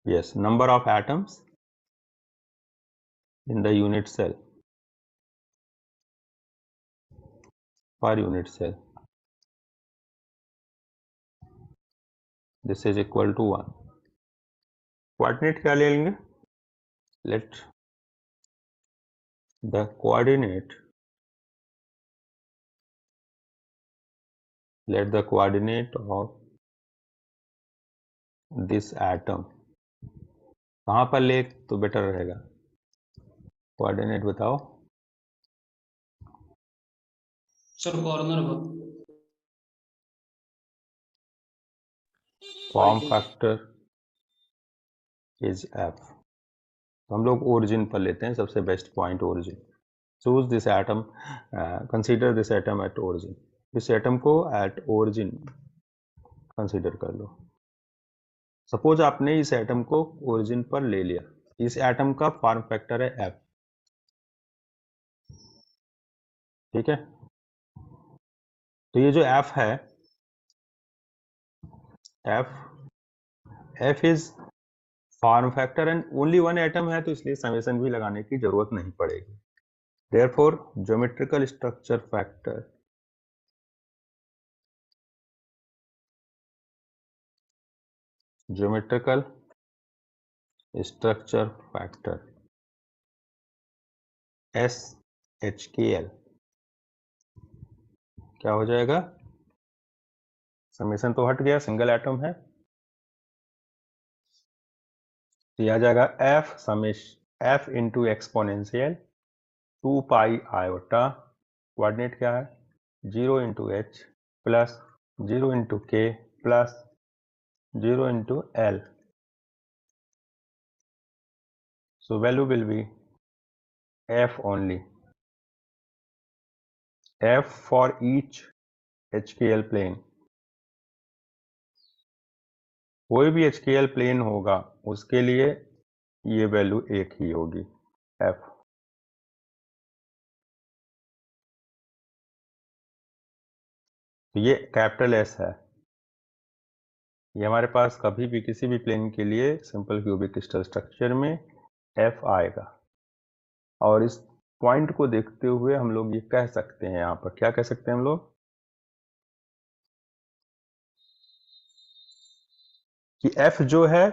yes, number of atoms in the unit cell per unit cell, this is equal to 1. Coordinate क्या ले लेंगे? Let the coordinate of this atom, कहाँ पर ले तो बेटर रहेगा? कोऑर्डिनेट बताओ। सर कॉर्नर पर। Form factor is F. तो हम लोग ओरिजिन पर लेते हैं, सबसे best point origin. Choose this atom, consider this atom at origin. इस एटम को एट ओरिजिन कंसीडर कर लो। सपोज आपने इस एटम को ओरिजिन पर ले लिया, इस एटम का फॉर्म फैक्टर है एफ, ठीक है। तो ये जो एफ है, F is form factor and only 1 atom है, तो इसलिए समेशन भी लगाने की जरूरत नहीं पड़ेगी। Therefore geometrical structure factor SHKL क्या हो जाएगा? समेशन तो हट गया, सिंगल एटम है, तो यह आ जाएगा F into exponential 2 pi iota, coordinate क्या है? 0 इंटू एच प्लस 0 इंटू के plus 0 into L. So value will be F only. F for each HKL plane. कोई भी HKL प्लेन होगा उसके लिए ये वैल्यू एक ही होगी, F। तो ये कैपिटल S है, ये हमारे पास कभी भी किसी भी प्लेन के लिए सिंपल क्यूबिक क्रिस्टल स्ट्रक्चर में F आएगा। और इस पॉइंट को देखते हुए हम लोग ये कह सकते हैं, यहाँ पर क्या कह सकते हैं हम लोग कि F जो है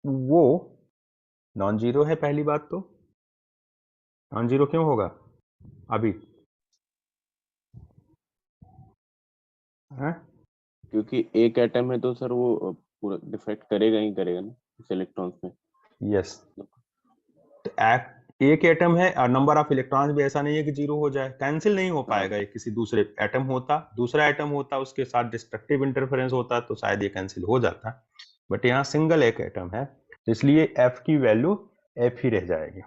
वो नॉन जीरो है। पहली बात तो नॉन जीरो क्यों होगा अभी है? क्योंकि एक एटम है तो सर वो पूरा डिफेक्ट करेगा ही करेगा ना इस इलेक्ट्रॉन्स में। यस, एक एटम है और नंबर ऑफ इलेक्ट्रॉन्स भी ऐसा नहीं है कि जीरो हो जाए, कैंसिल नहीं हो पाएगा। ये किसी दूसरे एटम होता, दूसरा एटम होता, उसके साथ डिस्ट्रक्टिव इंटरफेरेंस होता तो शायद ये कैंसिल हो जाता, बट यहाँ सिंगल एक एटम है, तो इसलिए एफ की वैल्यू एफ ही रह जाएगी,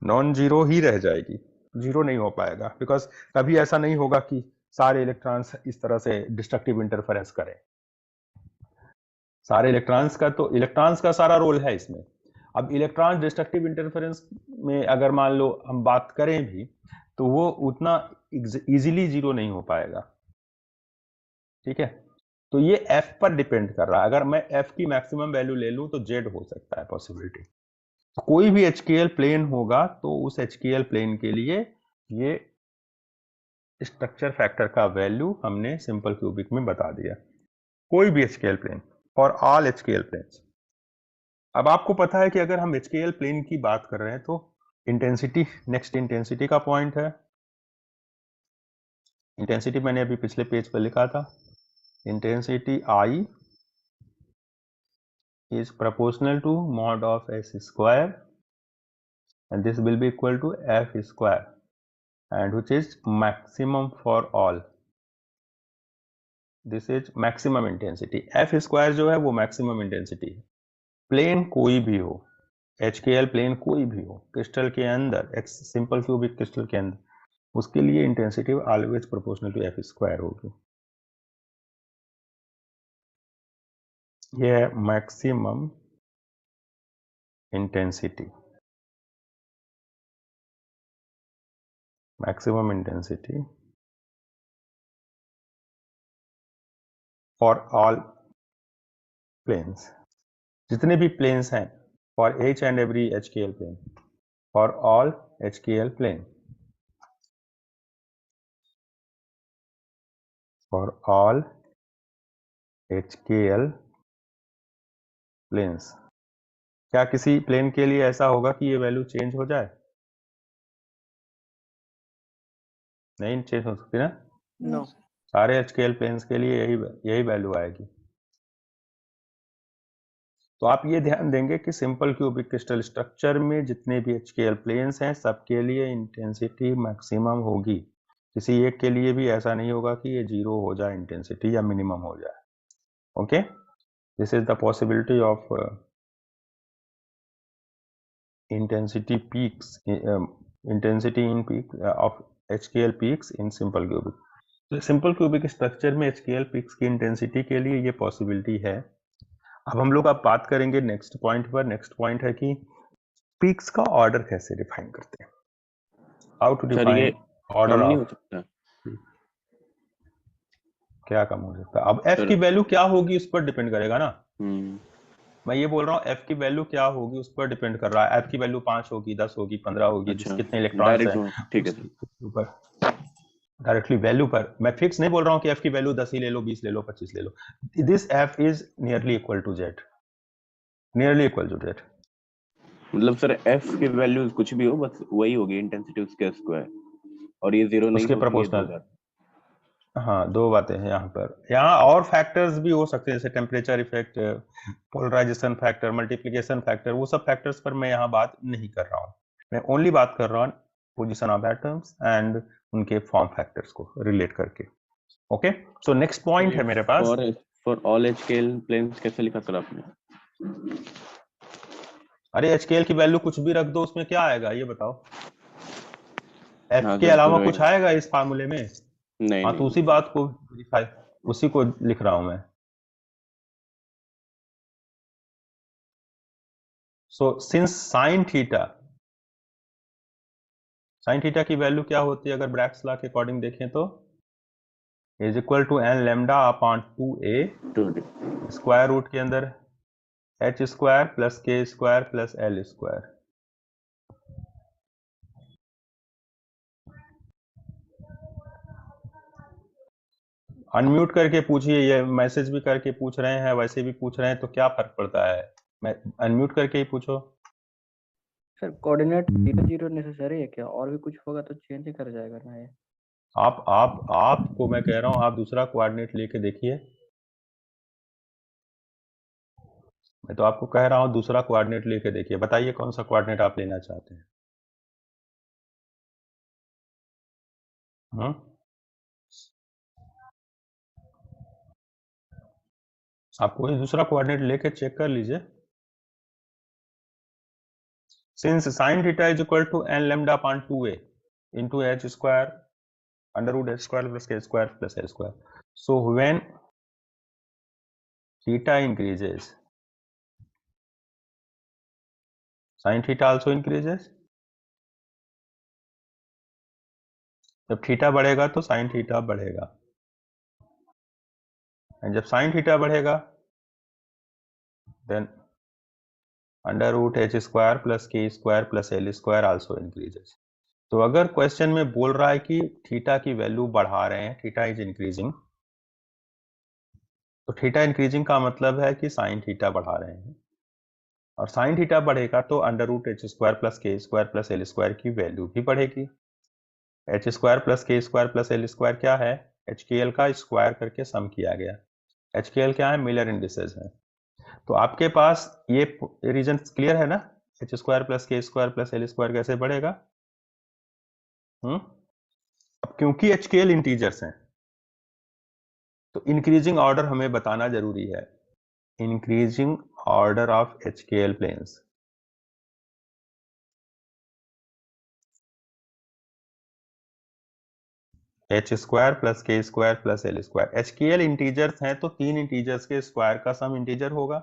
नॉन जीरो ही रह जाएगी, जीरो नहीं हो पाएगा। बिकॉज कभी ऐसा नहीं होगा कि सारे इलेक्ट्रॉन्स इस तरह से डिस्ट्रक्टिव इंटरफेरेंस करें। सारे इलेक्ट्रॉन्स का सारा रोल है इसमें। अब इलेक्ट्रॉन डिस्ट्रक्टिव इंटरफेरेंस में अगर मान लो हम बात करें भी तो वो उतना इजीली जीरो नहीं हो पाएगा, ठीक है। तो ये एफ पर डिपेंड कर रहा है। अगर मैं एफ की मैक्सिमम वैल्यू ले लूं तो जेड हो सकता है पॉसिबिलिटी। तो कोई भी एचकेएल प्लेन होगा तो उस एचकेएल प्लेन के लिए ये स्ट्रक्चर फैक्टर का वैल्यू हमने सिंपल क्यूबिक में बता दिया। कोई भी एचकेएल प्लेन फॉर ऑल एचकेएल प्लेन्स। अब आपको पता है कि अगर हम एचकेएल प्लेन की बात कर रहे हैं तो इंटेंसिटी, नेक्स्ट इंटेंसिटी का पॉइंट है। इंटेंसिटी मैंने अभी पिछले पेज पर लिखा था, intensity I is proportional to mod of s square and this will be equal to f square. and which is maximum for all. This is maximum intensity. F square जो है वो maximum intensity है. Plane कोई भी हो, HKL plane कोई भी हो, क्रिस्टल के अंदर, एक सिंपल क्यूबिक क्रिस्टल के अंदर, उसके लिए intensity always proportional to F square होगी. यह है maximum intensity. Maximum intensity for all planes, जितने भी प्लेन्स हैं, for H and every HKL plane, for all HKL plane, for all HKL planes. क्या किसी प्लेन के लिए ऐसा होगा कि ये वैल्यू चेंज हो जाए? नहीं चेंज हो सकती ना. नो सारे HKL प्लेन्स के लिए यही वैल्यू आएगी. तो आप ये ध्यान देंगे कि सिंपल क्यूबिक क्रिस्टल स्ट्रक्चर में जितने भी HKL प्लेन्स हैं सबके लिए इंटेंसिटी मैक्सिमम होगी. किसी एक के लिए भी ऐसा नहीं होगा कि ये 0 हो जाए इंटेंसिटी या मिनिमम हो जाए. Okay, this is the possibility of intensity peaks, intensity in peak of HKL peaks in simple cubic. तो सिंपल क्यूबिक स्ट्रक्चर में HKL peaks की इंटेंसिटी के लिए ये पॉसिबिलिटी है. अब हम लोग अब बात करेंगे नेक्स्ट पॉइंट पर. नेक्स्ट पॉइंट है कि पीक्स का ऑर्डर कैसे डिफाइन करते हैं. How to define order of. क्या कम हो सकता है? अब F की वैल्यू क्या होगी उस पर डिपेंड करेगा ना. मैं ये बोल रहा हूँ F की वैल्यू क्या होगी उस पर डिपेंड कर रहा है. F की वैल्यू 5 होगी, 10 होगी, 15 होगी, अच्छा, कितने इलेक्ट्रॉन्स हैं, ठीक है, ऊपर डायरेक्टली वैल्यू पर. मैं फिक्स नहीं बोल रहा हूँ कि F की वैल्यू 10 ही ले लो, 20 ले लो, 25 ले लो. This F is nearly equal to Z, nearly equal to Z. मतलब सर F की वैल्यू कुछ भी हो बस वही होगी इंटेंसिटी उसके स्क्वायर, और ये 0 नहीं उसके प्रोपोर्शनल. हाँ, दो बातें हैं यहाँ पर. यहाँ और फैक्टर्स भी हो सकते हैं जैसे temperature effect, polarization factor, multiplication factor. वो सब फैक्टर्स पर मैं यहाँ बात नहीं कर रहा हूँ. मैं ओनली बात कर रहा हूँ पोजीशन ऑफ एटम्स एंड उनके फॉर्म फैक्टर्स को रिलेट करके. ओके, सो नेक्स्ट पॉइंट है मेरे पास. फॉर ऑल HKL प्लेन्स कैसे लिखा सर आपने? अरे HKL की वैल्यू कुछ भी रख दो, उसमें क्या आएगा ये बताओ. F हाँ, के अलावा कुछ आएगा इस फार्मूले में? नहीं, हाँ, तो उसी बात को उसी को लिख रहा हूं मैं. सो सिंस साइन थीटा की वैल्यू क्या होती है अगर ब्रैक्स लॉ के अकॉर्डिंग देखें तो is equal to n lambda upon 2a square root के अंदर h square plus k square plus l square. Unmute करके पूछिए, ये मैसेज भी करके पूछ रहे हैं, वैसे भी पूछ रहे हैं, तो क्या फर्क पड़ता है. मैं अनम्यूट करके ही पूछो. सर कोऑर्डिनेट 0 नेसेसरी है क्या? और भी कुछ होगा तो चेंज ही कर जाएगा ना ये. आपको मैं कह रहा हूं आप दूसरा कोऑर्डिनेट लेके देखिए. मैं तो आपको कह रहा हूं दूसरा कोऑर्डिनेट लेके देखिए. बताइए कौन सा कोऑर्डिनेट आप लेना चाहते हैं. आप कोई दूसरा कोऑर्डिनेट लेके चेक कर लीजिए. Since sine theta is equal to n lambda upon 2a into h square under root h square plus k square plus l square. So when theta increases, sin theta also increases. जब theta बढ़ेगा तो sin theta बढ़ेगा, and जब sin theta बढ़ेगा then under root h square plus k square plus l square also increases. तो अगर question में बोल रहा है कि थीटा की वैल्यू बढ़ा रहे हैं, थीटा इज इंक्रीजिंग, तो थीटा इंक्रीजिंग का मतलब है कि साइन थीटा बढ़ा रहे हैं, और साइन थीटा बढ़ेगा तो under root h square plus k square plus l square की वैल्यू भी बढ़ेगी. h square plus k square plus l square क्या है? HKL का स्क्वायर करके सम किया गया. HKL क्या है? मिलर इंडिसेस है. तो आपके पास ये रीजन क्लियर है ना. h square plus k square plus l square कैसे बढ़ेगा? अब क्योंकि HKL इंटीजर्स हैं तो इंक्रीजिंग ऑर्डर हमें बताना जरूरी है। Increasing order of HKL planes, H square plus K square plus L square. HKL integers हैं तो 3 इंटीजर्स के स्क्वायर का सम इंटीजर होगा,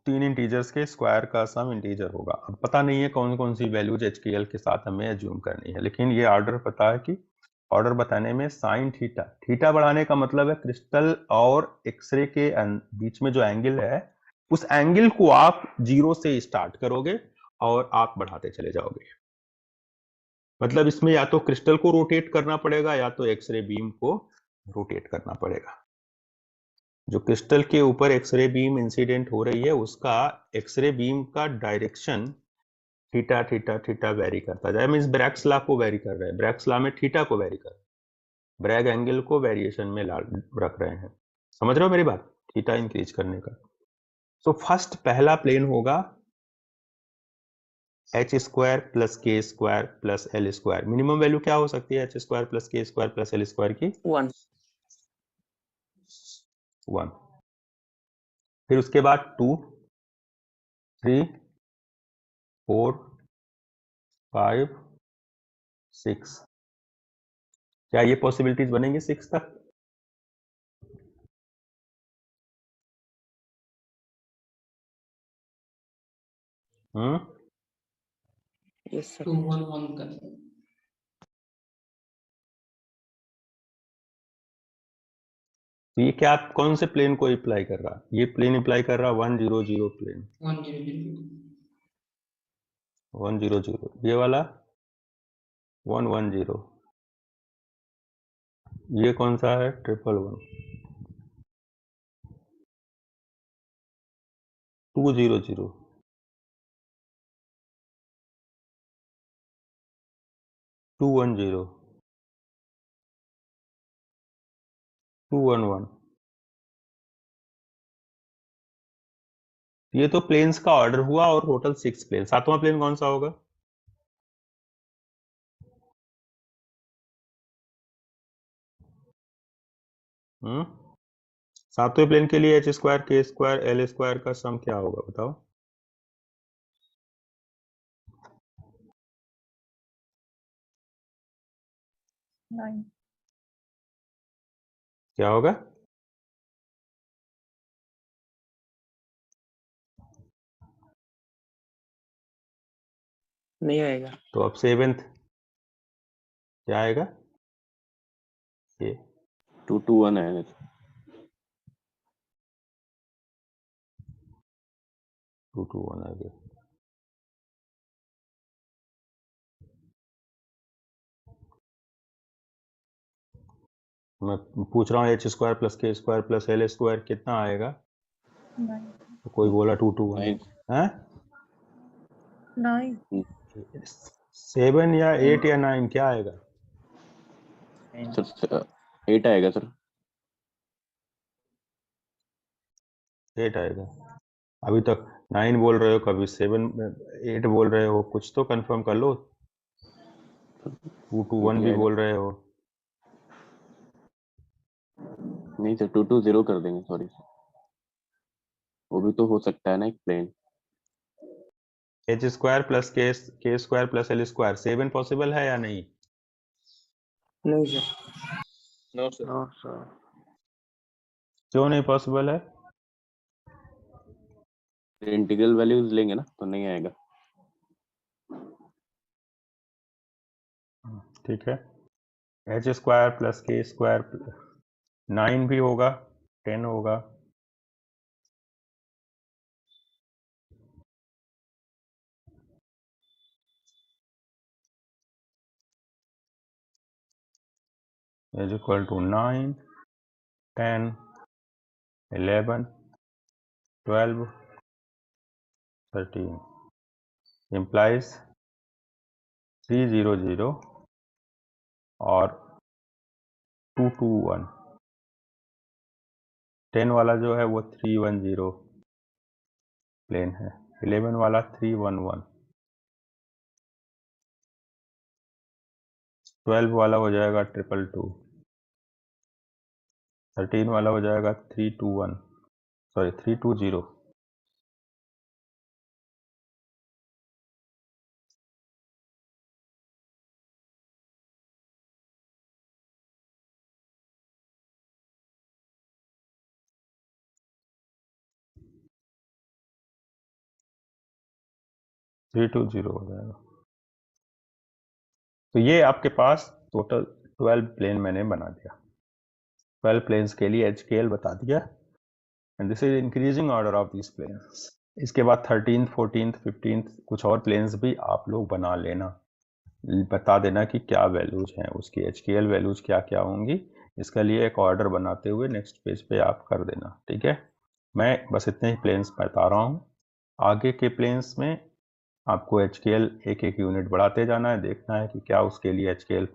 3 इंटीजर्स के स्क्वायर का सम इंटीजर होगा। अब पता नहीं है कौन कौन सी वैल्यूज HKL के साथ हमें एज्यूम करनी है, लेकिन ये ऑर्डर पता है कि ऑर्डर बताने में साइन थीटा, थीटा बढ़ाने का मतलब है क्रिस्टल और एक्सरे के बीच में जो एंगल है उस एंगल को आप 0 से स्टार्ट करोगे और आप बढ़ाते चले जाओगे। मतलब इसमें या तो क्रिस्टल को रोटेट करना पड़ेगा या तो एक्सरे बीम को रोटेट करना पड़ेगा। जो क्रिस्टल के ऊपर एक्सरे बीम इंसिडेंट हो रही है उसका एक्सरे बीम का direction theta theta theta very करता जाए, मींस ब्रैग्स लॉ को वेरी कर रहे हैं, ब्रैग्स लॉ में थीटा को वेरी कर रहे हैं, ब्रैग एंगल को वेरिएशन में रख रहे हैं। समझ रहे हो मेरी बात, थीटा इंक्रीज करने का। तो फर्स्ट पहला प्लेन होगा H square plus K square plus L square. Minimum value क्या हो सकती है H square plus K square plus L square की? 1। 1। फिर उसके बाद 2, 3, 4, 5, 6। क्या ये पॉसिबिलिटीज बनेंगी 6 तक? Yes sir. 2 1 1 का तो ये क्या कौन से प्लेन को अप्लाई कर रहा है? ये प्लेन अप्लाई कर रहा है 1 0 0 प्लेन, 1 0 0 1 0 0। ये वाला 1 1 0। ये कौन सा है? 1 1 1। 2 0 0। 2 1 0। 2 1 1। ये तो प्लेन्स का ऑर्डर हुआ और टोटल 6 प्लेन। सातवां प्लेन कौन सा होगा? सातवें प्लेन के लिए एच स्क्वायर के स्क्वायर एल स्क्वायर का सम क्या होगा बताओ? क्या होगा? नहीं आएगा। तो अब 7th क्या आएगा? ये 2 2 1 है। 2 2 1 आ गया। मैं पूछ रहा हूँ H square plus K square plus L square कितना आएगा? तो कोई बोला 2 2 1 है? 7 या 8 या 9 क्या आएगा? सर 8 आएगा सर। 8 आएगा। अभी तक 9 बोल रहे हो, कभी 7 8 बोल रहे हो, कुछ तो कंफर्म कर लो। 2 2 1 भी बोल रहे हो। नहीं सर 2 2 0 कर देंगे, सॉरी सर। वो भी तो हो सकता है ना एक plane. H square plus K square plus L square 7 possible है या नहीं? नहीं सर। No sir. No sir. क्यों नहीं पॉसिबल है? इंटीग्रल वैल्यूज लेंगे ना तो नहीं आएगा। ठीक है, H square plus K square 9 भी होगा, 10 होगा। is equal to 9, 10, 11, 12, 13 implies 3 0 0 और 2 2 1। 10 वाला जो है वो 3 1 0 प्लेन है, 11 वाला 3 1 1। 12 वाला हो जाएगा 222, 13 वाला हो जाएगा 321, सॉरी 320, हो जाएगा। तो ये आपके पास टोटल 12 प्लेन मैंने बना दिया, 12 प्लेन्स के लिए HKL बता दिया, and this is increasing order of this planes. इसके बाद 13th 14th 15th कुछ और प्लेन्स भी आप लोग बना लेना, बता देना कि क्या वैल्यूज हैं उसकी, HKL वैल्यूज क्या क्या होंगी, इसके लिए एक ऑर्डर बनाते हुए नेक्स्ट पेज पे आप कर देना, ठीक है। मैं बस इतने ही प्लेन्स बता रहा हूँ, आगे के प्लेन्स में आपको HKL एक एक यूनिट बढ़ाते जाना है, देखना है कि क्या उसके लिए HKL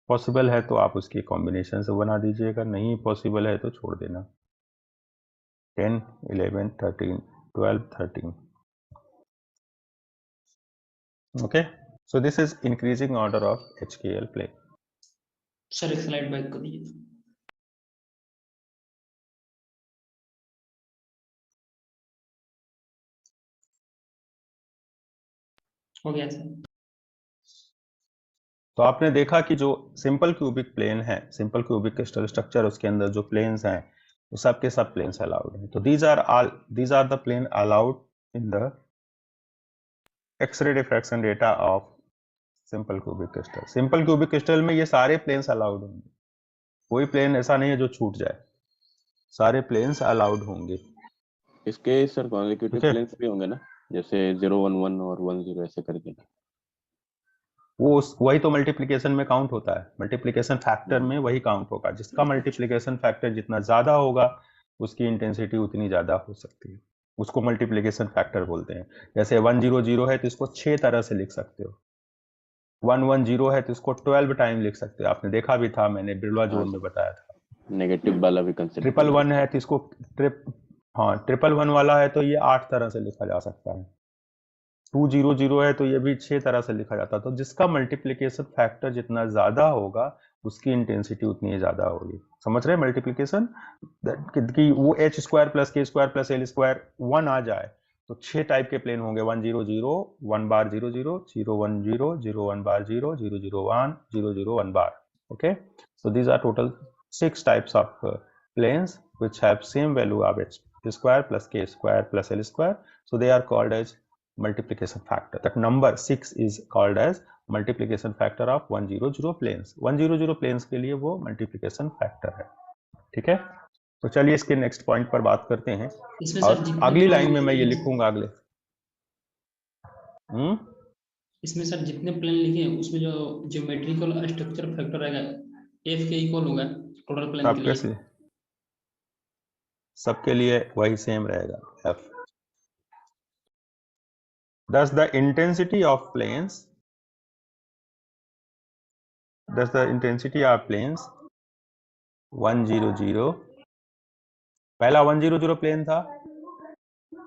पॉसिबल है तो आप उसकी कॉम्बिनेशन से बना दीजिएगा, नहीं पॉसिबल है तो छोड़ देना। 10 11 13 12 13, okay, so this is increasing order of HKL plane। Sir एक स्लाइड बैक कर दीजिए। हो गया सर। तो आपने देखा कि जो सिंपल क्यूबिक प्लेन है, सिंपल क्यूबिक क्रिस्टल स्ट्रक्चर, उसके अंदर जो प्लेन्स हैं वो सब के सब प्लेन्स अलाउड हैं। तो these are the plane allowed in the X-ray diffraction data of simple cubic crystal. Simple cubic crystal में ये सारे प्लेन्स अलाउड होंगे, कोई प्लेन ऐसा नहीं है जो छूट जाए, सारे प्लेन्स अलाउड होंगे। इसके सर कॉन्जिक्यूटिव ठीक है, प्लेन्स भी होंगे ना, जैसे 0 1 1 और 1 0 ऐसे करके। वही तो मल्टीप्लिकेशन में काउंट होता है, मल्टीप्लिकेशन फैक्टर में वही काउंट होगा, जिसका मल्टीप्लिकेशन फैक्टर जितना ज्यादा होगा उसकी इंटेंसिटी उतनी ज्यादा हो सकती है, उसको मल्टीप्लिकेशन फैक्टर बोलते हैं। जैसे 100 है तो इसको 6 तरह से लिख सकते हो, 110 है तो इसको 12 टाइम लिख सकते हो, आपने देखा भी था, मैंने बिरला जोन में बताया था। नेगेटिव वाला भी कंसीडर 111 है तो इसको हाँ 111 वाला है तो ये 8 तरह से लिखा जा सकता है। 200 है तो ये भी 6 तरह से लिखा जाता है। तो जिसका मल्टीप्लिकेशन फैक्टर जितना ज्यादा होगा उसकी इंटेंसिटी उतनी ज्यादा होगी, समझ रहे हैं मल्टीप्लिकेशन, कि वो h square plus k square plus l square 1 आ जाए तो 6 टाइप के प्लेन होंगे, 100 1 बार 00 010 01 बार 0 001 001 बार, okay, so these are total 6 types of planes which have same value of h square plus k square plus l square, so they are called as multiplication factor. That number 6 is called as multiplication factor of 100 planes। 100 planes के लिए वो multiplication factor है, ठीक है। तो चलिए इसके next point पर बात करते हैं, इसमें और सर जितने अगली प्लेन लाइन में मैं ये लिखे हैं, लिखूंगा अगले इसमें सर जितने प्लेन लिखे हैं उसमें जो ज्योमेट्रिकल स्ट्रक्चर फैक्टर आएगा f के इक्वल होगा टोटल प्लेन के लिए। सबके लिए वही सेम रहेगा f। Thus the intensity of planes, thus the intensity of planes 100, पहला 100 प्लेन था,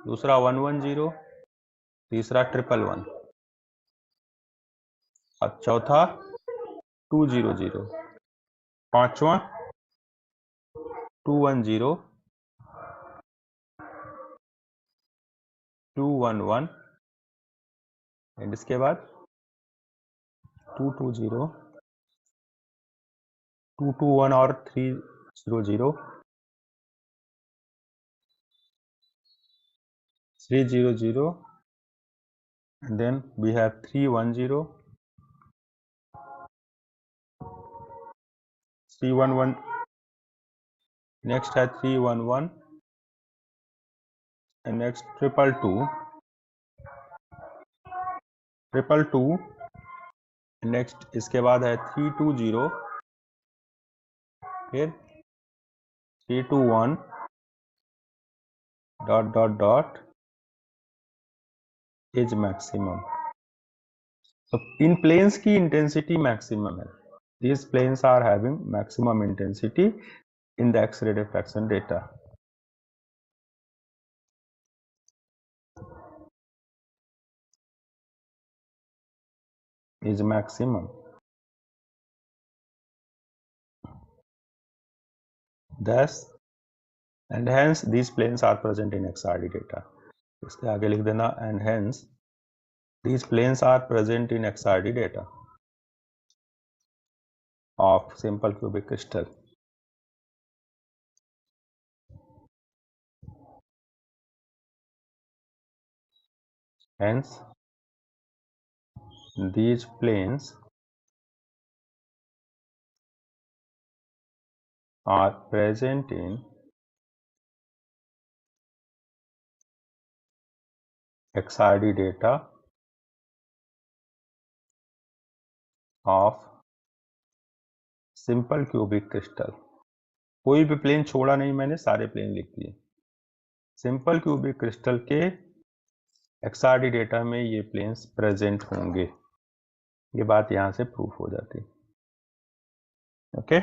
दूसरा 110, तीसरा 111 और चौथा 200, पांचवा 210 211 एंड इसके बाद 220 221 और 300 300 and then we have 310 311, next है 311 and next 222 नेक्स्ट इसके बाद है 320, फिर 321 dot dot dot is maximum. तो इन प्लेन्स की इंटेंसिटी मैक्सिमम है, these planes are having maximum intensity in the X-ray diffraction data। is maximum। thus and hence these planes are present in XRD data. इसके आगे लिख देना and hence these planes are present in XRD data of simple cubic crystal. Hence these planes are present in XRD data of simple cubic crystal. कोई भी plane छोड़ा नहीं मैंने, सारे प्लेन लिख दिए। सिंपल क्यूबिक क्रिस्टल के XRD डेटा में ये प्लेन्स प्रेजेंट होंगे, ये बात यहां से प्रूफ हो जाती। ओके,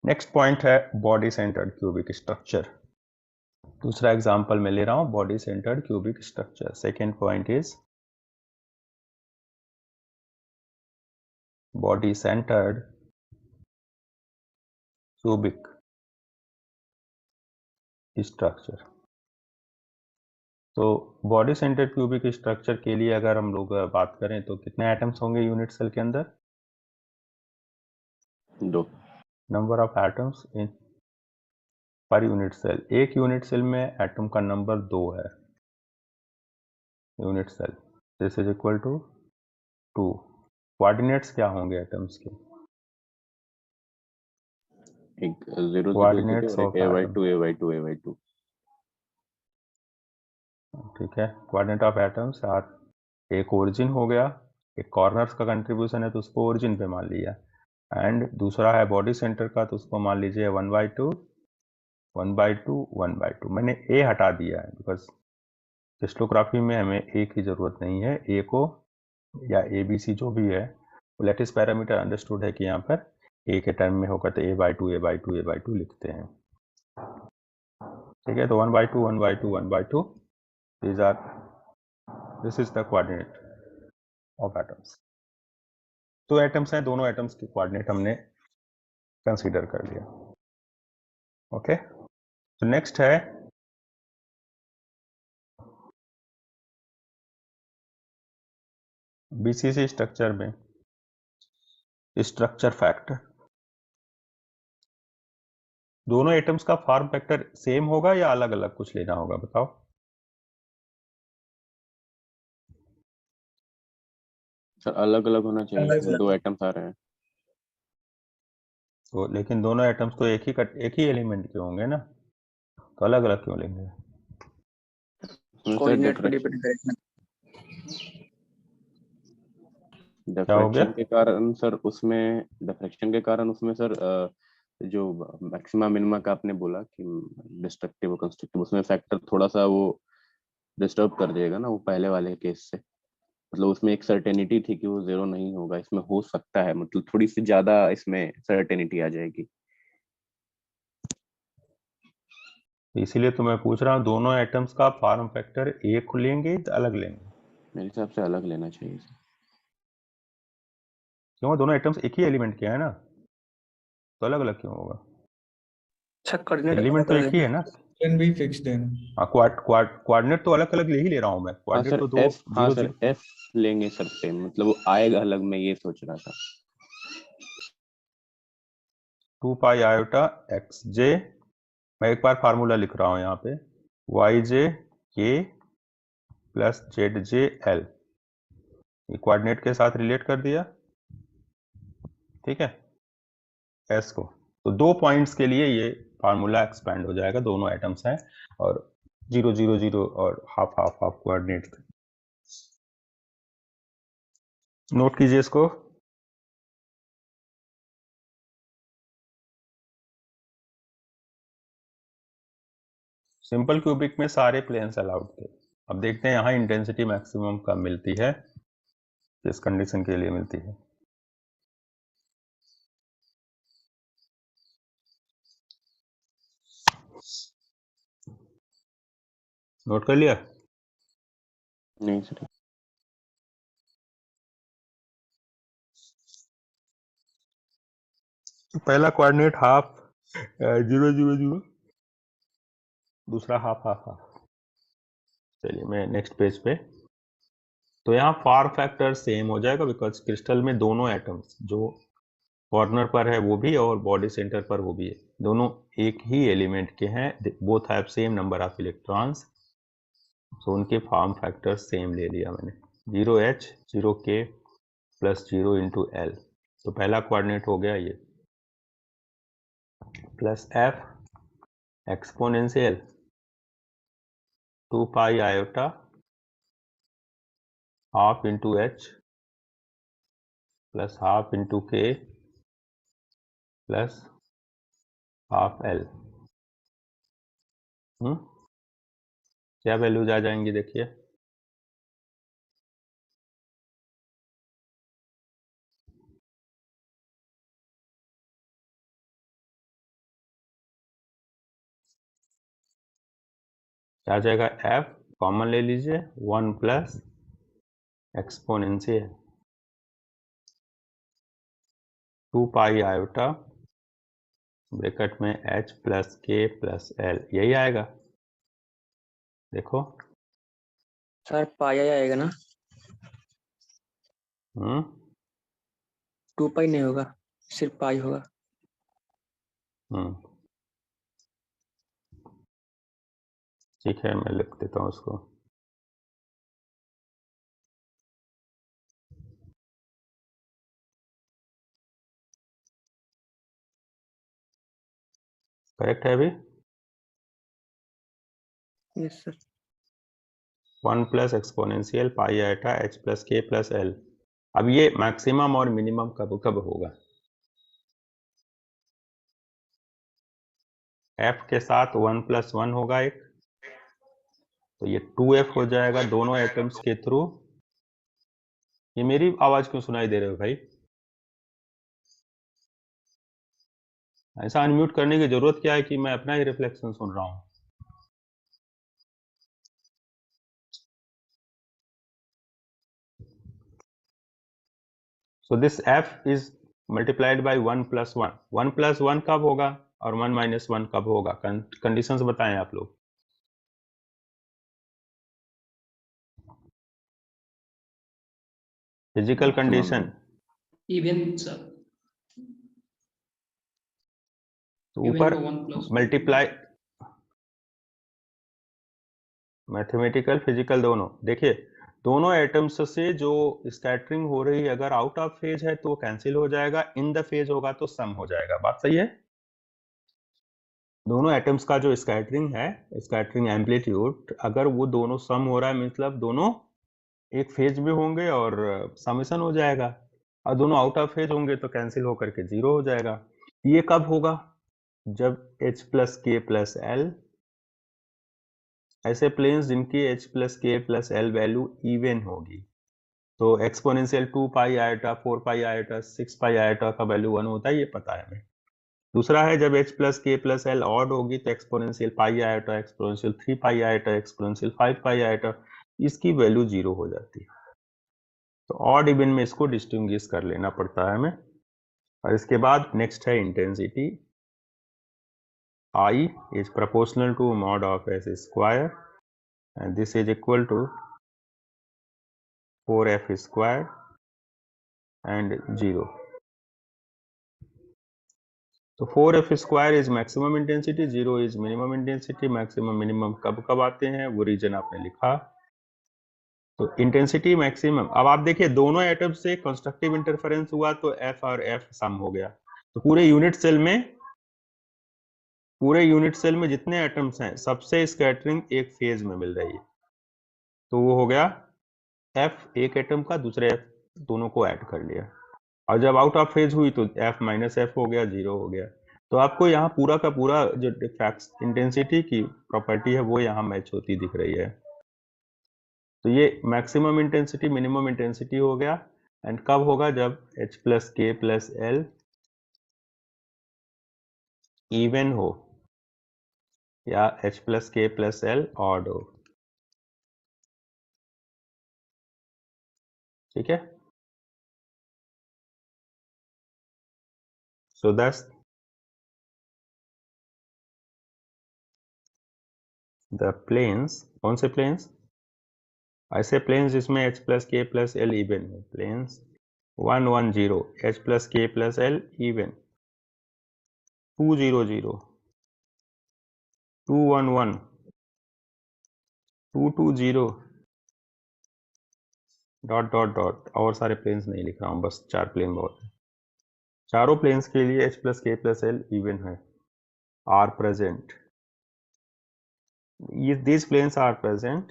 नेक्स्ट पॉइंट है बॉडी सेंटर्ड क्यूबिक स्ट्रक्चर। दूसरा एग्जांपल मैं ले रहा हूं, body centred cubic structure. Second point is body centred cubic structure. तो बॉडी सेंटर्ड क्यूबिक स्ट्रक्चर के लिए अगर हम लोग बात करें तो कितने एटम्स होंगे यूनिट सेल के अंदर? 2। Number of atoms in per unit cell. एक यूनिट सेल में एटम का नंबर 2 है। Unit cell this is equal to 2। Coordinates क्या होंगे एटम्स के? एक 0 coordinates 0 of a/2 a/2 a/2। ठीक है, कोऑर्डिनेट ऑफ एटम्स आर एक ओरिजिन हो गया, एक कॉर्नर्स का कंट्रीब्यूशन है तो उसको ओरिजिन पे मान लिया, एंड दूसरा है बॉडी सेंटर का तो उसको मान लीजिए 1/2 1/2 1/2। मैंने ए हटा दिया है बिकॉज क्रिस्टलोग्राफी में हमें ए की जरूरत नहीं है। ए को या ABC जो भी है वो लैटिस पैरामीटर अंडरस्टूड है कि यहाँ पर ए के टर्म में होगा तो a/2 a/2 a/2 लिखते हैं। ठीक है, तो 1/2 1/2 1/2 this is the coordinate of atoms। दो एटम्स हैं, दोनों एटम्स के कोऑर्डिनेट हमने कंसीडर कर लिया। ओके, तो नेक्स्ट है BCC स्ट्रक्चर में स्ट्रक्चर फैक्टर। दोनों एटम्स का फॉर्म फैक्टर सेम होगा या अलग अलग कुछ लेना होगा, बताओ? सर अलग अलग होना चाहिए, 2 एटम्स आ रहे हैं तो लेकिन दोनों एटम्स तो एक ही एलिमेंट के होंगे ना, तो अलग अलग क्यों लेंगे? कोऑर्डिनेट पे डिपेंड करेगा। डिफ्रैक्शन के कारण सर, उसमें डिफ्रैक्शन के कारण उसमें सर जो मैक्सिमा मिनिमा का आपने बोला कि डिस्ट्रक्टिव और कंस्ट्रक्टिव, उसमें फैक्टर थोड़ा सा वो डिस्टर्ब कर देगा ना वो पहले वाले केस से। मतलब उसमें एक सर्टेनिटी थी कि वो 0 नहीं होगा, इसमें हो सकता है, मतलब थोड़ी सी ज्यादा इसमें सर्टेनिटी आ जाएगी। इसीलिए तो मैं पूछ रहा हूँ दोनों एटम्स का फॉर्म फैक्टर एक लेंगे या अलग लेंगे? मेरे हिसाब से अलग लेना चाहिए सर। क्यों? दोनों एटम्स एक ही एलिमेंट के हैं ना, तो अलग अलग क्यों होगा? अच्छा, कोऑर्डिनेट एलिमेंट तो एक ही है ना। भी फिक्स्ड है ना। हाँ, कोऑर्डिनेट तो अलग अलग ले ही ले रहा हूँ मैं। कोऑर्डिनेट तो दो हाँ 0 सर 0 F लेंगे सर सेम, मतलब वो आएगा अलग, मैं ये सोच रहा था। 2 पाई आयोटा XJ। मैं एक बार फार्मूला लिख रहा हूँ यहाँ पे, YJ K plus ZJ L। ये कोऑर्डिनेट के साथ रिलेट कर दिया, ठीक है, S को। तो 2 पॉइंट्स के लिए ये फार्मूला एक्सपैंड हो जाएगा, दोनों एटम्स हैं और 0 0 0 और half half half coordinate. Note कीजिए इसको। सिंपल क्यूबिक में सारे प्लेन्स अलाउड थे। अब देखते हैं यहाँ इंटेंसिटी मैक्सिमम कब मिलती है, किस कंडीशन के लिए मिलती है। नोट कर लिया? नहीं सर। पहला coordinate half zero zero zero, दूसरा हाफ हाफ हाफ। चलिए मैं नेक्स्ट पेज पे। तो यहाँ फार फैक्टर सेम हो जाएगा बिकॉज क्रिस्टल में दोनों एटम्स, जो कॉर्नर पर है वो भी और बॉडी सेंटर पर वो भी है, दोनों एक ही एलिमेंट के हैं, both have same number of electrons, so उनके फॉर्म फैक्टर सेम ले लिया मैंने, 0h 0k plus 0 into L. तो पहला कोऑर्डिनेट हो गया ये, plus f exponential 2 pi iota half into h plus half into k plus half l। क्या वैल्यूज आ जाएंगी देखिए, क्या आ जाएगा, f कॉमन ले लीजिए, 1 plus exponential 2 pi iota bracket में h plus k plus l, यही आएगा। देखो सर पाई आएगा ना, 2 पाई नहीं होगा, सिर्फ पाई होगा। ठीक है, मैं लिख देता हूँ उसको। करेक्ट है अभी, यस सर। 1 प्लस एक्सपोनेंशियल पाई iota h plus k plus l। अब ये मैक्सिमम और मिनिमम कब कब होगा, f के साथ 1 प्लस 1 होगा एक, तो ये 2f हो जाएगा दोनों एटम्स के थ्रू। ये मेरी आवाज क्यों सुनाई दे रहे हो भाई, ऐसा अनम्यूट करने की जरूरत क्या है कि मैं अपना ही रिफ्लेक्शन सुन रहा हूँ। So this f is multiplied by 1 plus 1. 1 plus 1 कब होगा और 1 minus 1 कब होगा, कंडीशंस बताएं आप लोग। फिजिकल कंडीशन, इवन सर, तो ऊपर 1+1 मल्टीप्लाई, मैथमेटिकल फिजिकल दोनों। देखिए दोनों एटम्स से जो स्कैटरिंग हो रही है अगर आउट ऑफ फेज है तो कैंसिल हो जाएगा, इन द फेज होगा तो सम हो जाएगा, बात सही है। दोनों एटम्स का जो स्कैटरिंग है, स्कैटरिंग एम्पलीट्यूड, अगर वो दोनों सम हो रहा है मतलब दोनों एक फेज में होंगे और समेशन हो जाएगा, और दोनों आउट ऑफ फेज होंगे तो कैंसिल होकर के जीरो हो जाएगा। ये कब होगा, जब h प्लस के प्लस एल, ऐसे प्लेन्स जिनकी h प्लस के प्लस एल वैल्यू इवन होगी, तो एक्सपोनेंशियल 2 पाई आयोटा 4 पाई आयोटा 6 पाई आयोटा का वैल्यू 1 होता है, ये पता है हमें। दूसरा है जब h प्लस के प्लस एल ऑड होगी तो एक्सपोनेंशियल पाई आयोटा, एक्सपोनेंशियल 3 पाई आयोटा, एक्सपोनेंशियल 5 पाई आयोटा, इसकी वैल्यू जीरो हो जाती है। तो ऑड इवन में इसको डिस्टिंग्विश कर लेना पड़ता है हमें। और इसके बाद नेक्स्ट है intensity, I is proportional to mod of s square and this is equal to 4f square and 0. तो 4f square is maximum intensity, 0 is minimum intensity। maximum minimum कब कब आते हैं वो रीजन आपने लिखा। तो इंटेंसिटी मैक्सिमम, अब आप देखिए दोनों एटम से कंस्ट्रक्टिव इंटरफेरेंस हुआ तो f और f सम हो गया, तो पूरे यूनिट सेल में जितने एटम्स हैं सबसे स्कैटरिंग एक फेज में मिल रही है, तो वो हो गया f एक एटम का, दूसरे f दोनों को ऐड कर लिया, और जब आउट ऑफ फेज हुई तो f माइनस f हो गया, जीरो हो गया। तो आपको यहाँ पूरा का पूरा जो इंटेंसिटी की प्रॉपर्टी है वो यहाँ मैच होती दिख रही है। तो ये मैक्सिमम इंटेंसिटी मिनिमम इंटेंसिटी हो गया, एंड कब होगा, जब h प्लस के प्लस एल इवन हो या h प्लस के प्लस एल ऑड हो, ठीक है। सो दैट्स द प्लेन्स, कौन से प्लेन्स? ऐसे प्लेन्स जिसमें h plus k plus l even है। Planes 1 1 0 h plus k plus l even, 2 0 0 2 1 1 2 2 0 dot dot dot. और सारे प्लेन्स नहीं लिख रहा हूँ, बस 4 प्लेन बहुत है। चारों प्लेन्स के लिए h plus k plus l even है, are present. These planes are present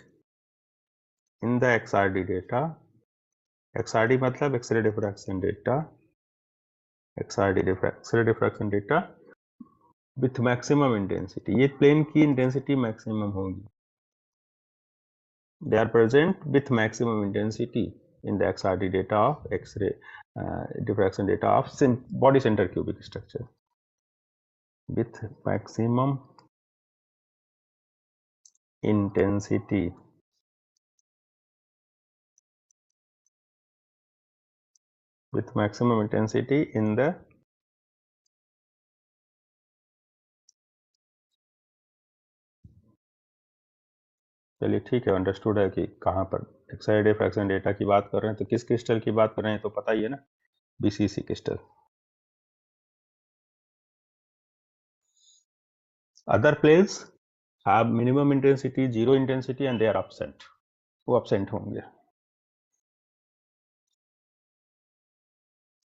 in the XRD data. XRD मतलब X-ray diffraction data. XRD X-ray diffraction data with maximum intensity. ये plane की intensity maximum होगी. They are present with maximum intensity in the XRD data of X-ray diffraction data of body center cubic structure with maximum intensity. With maximum intensity in the चलिए ठीक है, understood है कि कहाँ पर x-ray diffraction data की बात कर रहे हैं, तो किस क्रिस्टल की बात कर रहे हैं तो पता ही है ना, BCC crystal. Other planes have minimum intensity, zero intensity and they are absent, वो एब्सेंट होंगे।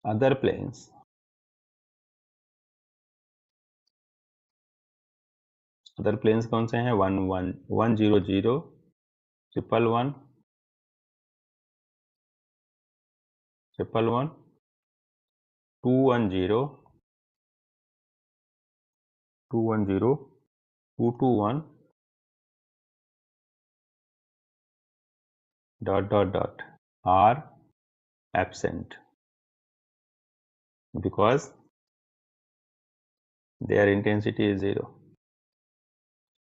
अदर प्लेन्स, अदर प्लेन्स कौन से हैं? 1 1 1 0 0 1 1 1 1 2 1 0 2 1 0 2 2 1 dot dot dot are absent because their intensity is 0.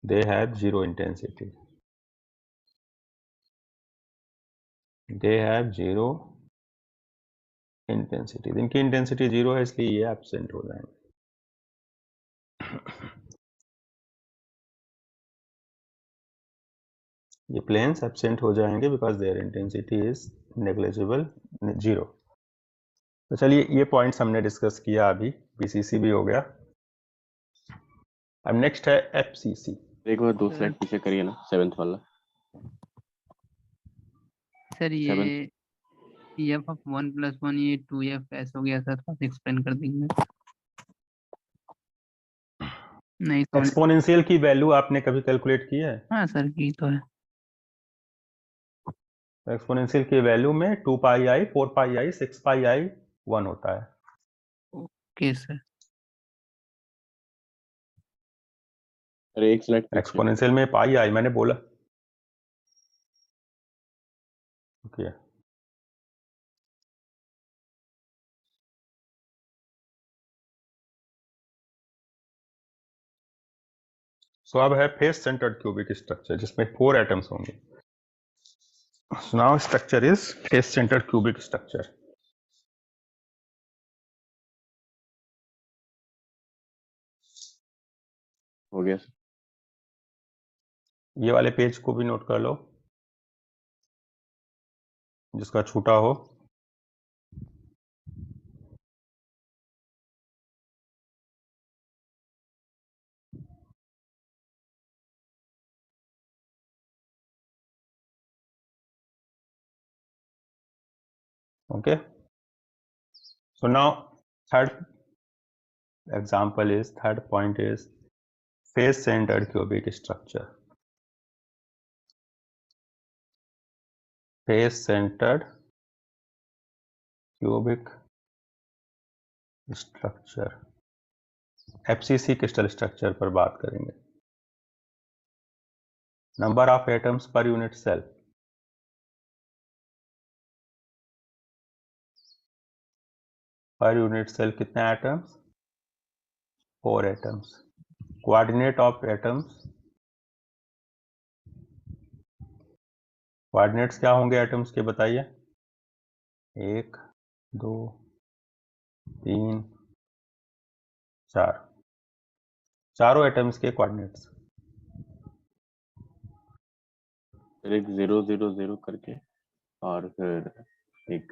They have zero intensity. They have zero intensity. इनकी intensity zero है, इसलिए ये absent हो जाएंगे। ये प्लेन्स एब्सेंट हो जाएंगे because their intensity is negligible, zero. तो चलिए ये पॉइंट्स हमने डिस्कस किया, अभी बीसीसी भी हो गया। अब नेक्स्ट है एफसीसी। एक बार 2 स्लाइड पीछे करिए ना, 7th वाला। सर ये एफ ऑफ 1 + 1 ये 2f ऐसे हो गया सर, आप एक्सप्लेन कर देंगे? नहीं समझ। एक्सपोनेंशियल की वैल्यू आपने कभी कैलकुलेट की है? हाँ सर की तो है। एक्सपोनेंशियल की वैल्यू में 2 पाई आई, 4 पाई आई, 6 पाई आई 1 होता है। Okay sir. अरे एक स्लाइड पीछे। एक्सपोनेंशियल में पाई आई मैंने बोला। ओके सो अब है फेस सेंटर्ड क्यूबिक स्ट्रक्चर जिसमें 4 एटम्स होंगे। So now structure is face centered cubic structure. हो गया सर। ये वाले पेज को भी नोट कर लो जिसका छूटा हो। Okay, so now third point is face centered cubic structure. Face centered cubic structure, FCC crystal structure पर बात करेंगे। Number of atoms per unit cell, per unit cell कितने atoms? 4 atoms. Coordinate of atoms, coordinates क्या होंगे atoms के बताइए? 1 2 3 4, चारों atoms के कोऑर्डिनेट्स फिर एक 0 0 0 करके और फिर एक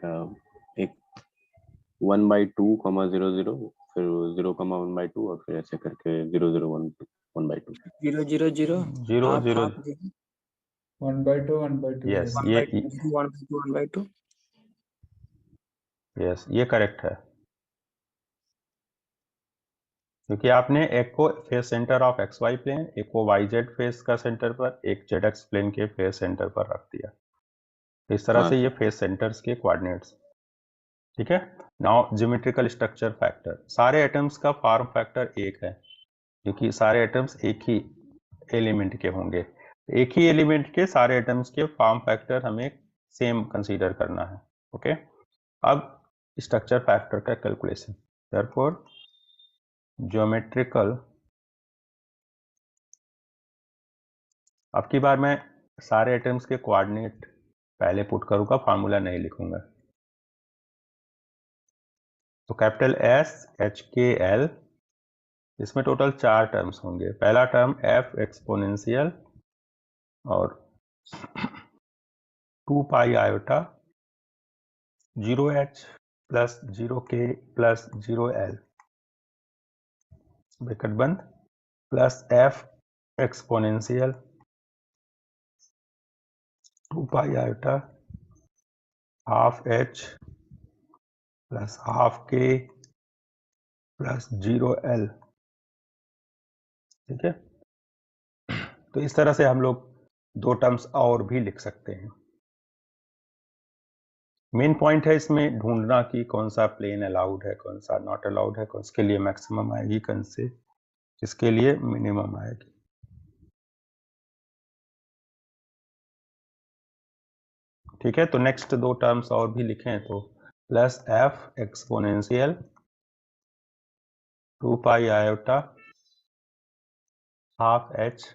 1/2 0 0 फिर 0,1/2 और फिर ऐसे करके 0 0 1/2 0 0 0 0 हाफ 0 हाफ 1/2 1/2 यस 1 ये by 2 1 by 2 1 by 2 यस ये करेक्ट है, क्योंकि आपने एक को face centre of X Y plane, एक को वाई जेड फेस का सेंटर पर, एक जेड एक्स प्लेन के फेस सेंटर पर रख दिया। इस तरह हाँ से ये फेस सेंटर्स के कोऑर्डिनेट्स। ठीक है, नाउ ज्योमेट्रिकल स्ट्रक्चर फैक्टर, सारे एटम्स का फॉर्म फैक्टर 1 है, क्योंकि सारे एटम्स एक ही एलिमेंट के होंगे। एक ही एलिमेंट के सारे एटम्स के फॉर्म फैक्टर हमें सेम कंसीडर करना है। ओके, अब स्ट्रक्चर फैक्टर का कैलकुलेशन, देयरफॉर ज्योमेट्रिकल, अब की बार मैं सारे एटम्स के कोऑर्डिनेट पहले पुट करूंगा, फार्मूला नहीं लिखूंगा। तो capital S H K L, इसमें टोटल 4 टर्म्स होंगे। पहला टर्म एफ एक्सपोनेंशियल और 2 pi iota 0h plus 0k plus 0l bracket बंद plus F exponential 2 pi iota half h plus half k plus 0l। ठीक है, तो इस तरह से हम लोग 2 टर्म्स और भी लिख सकते हैं। मेन पॉइंट है इसमें ढूंढना कि कौन सा प्लेन अलाउड है, कौन सा नॉट अलाउड है, कौन के लिए मैक्सिमम आएगी, कौन से किसके लिए मिनिमम आएगी। ठीक है, तो नेक्स्ट 2 टर्म्स और भी लिखें तो plus F exponential 2 pi iota half h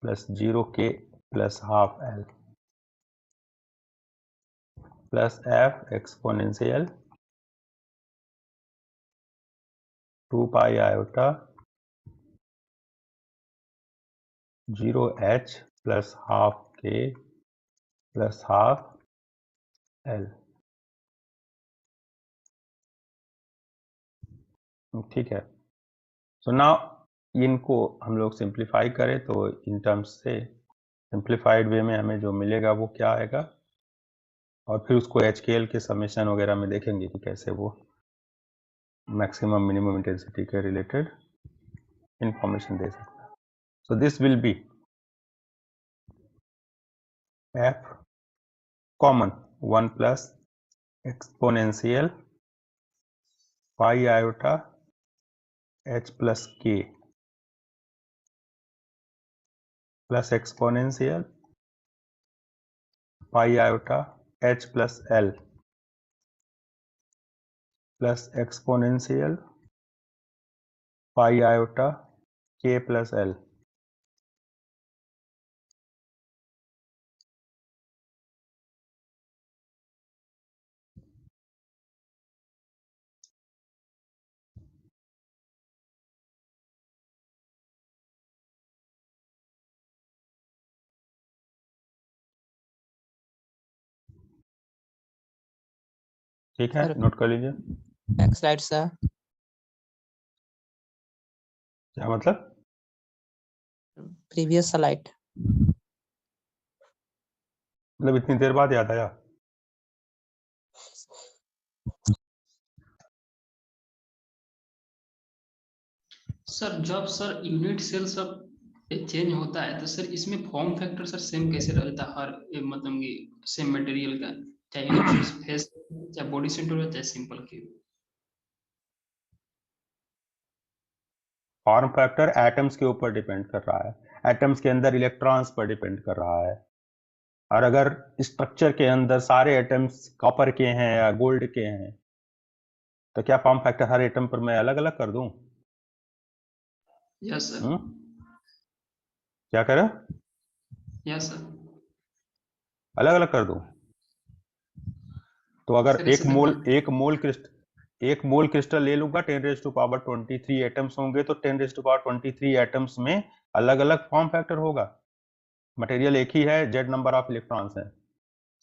plus 0k plus half l plus F exponential 2 pi iota 0h plus half k plus half l। ठीक है, सो नाउ इनको हम लोग सिंप्लीफाई करें तो इन टर्म्स से सिंप्लीफाइड वे में हमें जो मिलेगा वो क्या आएगा, और फिर उसको HKL के समेशन वगैरह में देखेंगे कि कैसे वो मैक्सिमम मिनिमम इंटेंसिटी के रिलेटेड इंफॉर्मेशन दे सकता है। So this will B F common 1 plus exponential pi iota h plus k plus exponential pi iota h plus l plus exponential pi iota k plus l। ठीक है, sir note कर लीजिए। Next slide sir. क्या मतलब? Previous slide. मतलब इतनी देर बाद याद आया? सर जब सर यूनिट सेल सब चेंज होता है तो सर इसमें फॉर्म फैक्टर सर सेम कैसे रहता है हर मतलब कि सेम मटेरियल का, चाहे यूनिट फेस चाहे बॉडी सेंटर हो चाहे simple cube. Form factor atoms के ऊपर डिपेंड कर रहा है, एटम्स के अंदर इलेक्ट्रॉन्स पर डिपेंड कर रहा है। और अगर स्ट्रक्चर के अंदर सारे एटम्स कॉपर के हैं या गोल्ड के हैं तो क्या फॉर्म फैक्टर हर एटम पर मैं अलग अलग कर दूं? Yes sir. क्या करें? Yes sir. अलग अलग कर दूं? तो अगर सर इससे एक मोल क्रिस्टल ले लूंगा 10⁻23 एटम्स होंगे तो 10⁻23 एटम्स में अलग अलग फॉर्म फैक्टर होगा। मटेरियल एक ही है, जेड नंबर ऑफ इलेक्ट्रॉन्स हैं,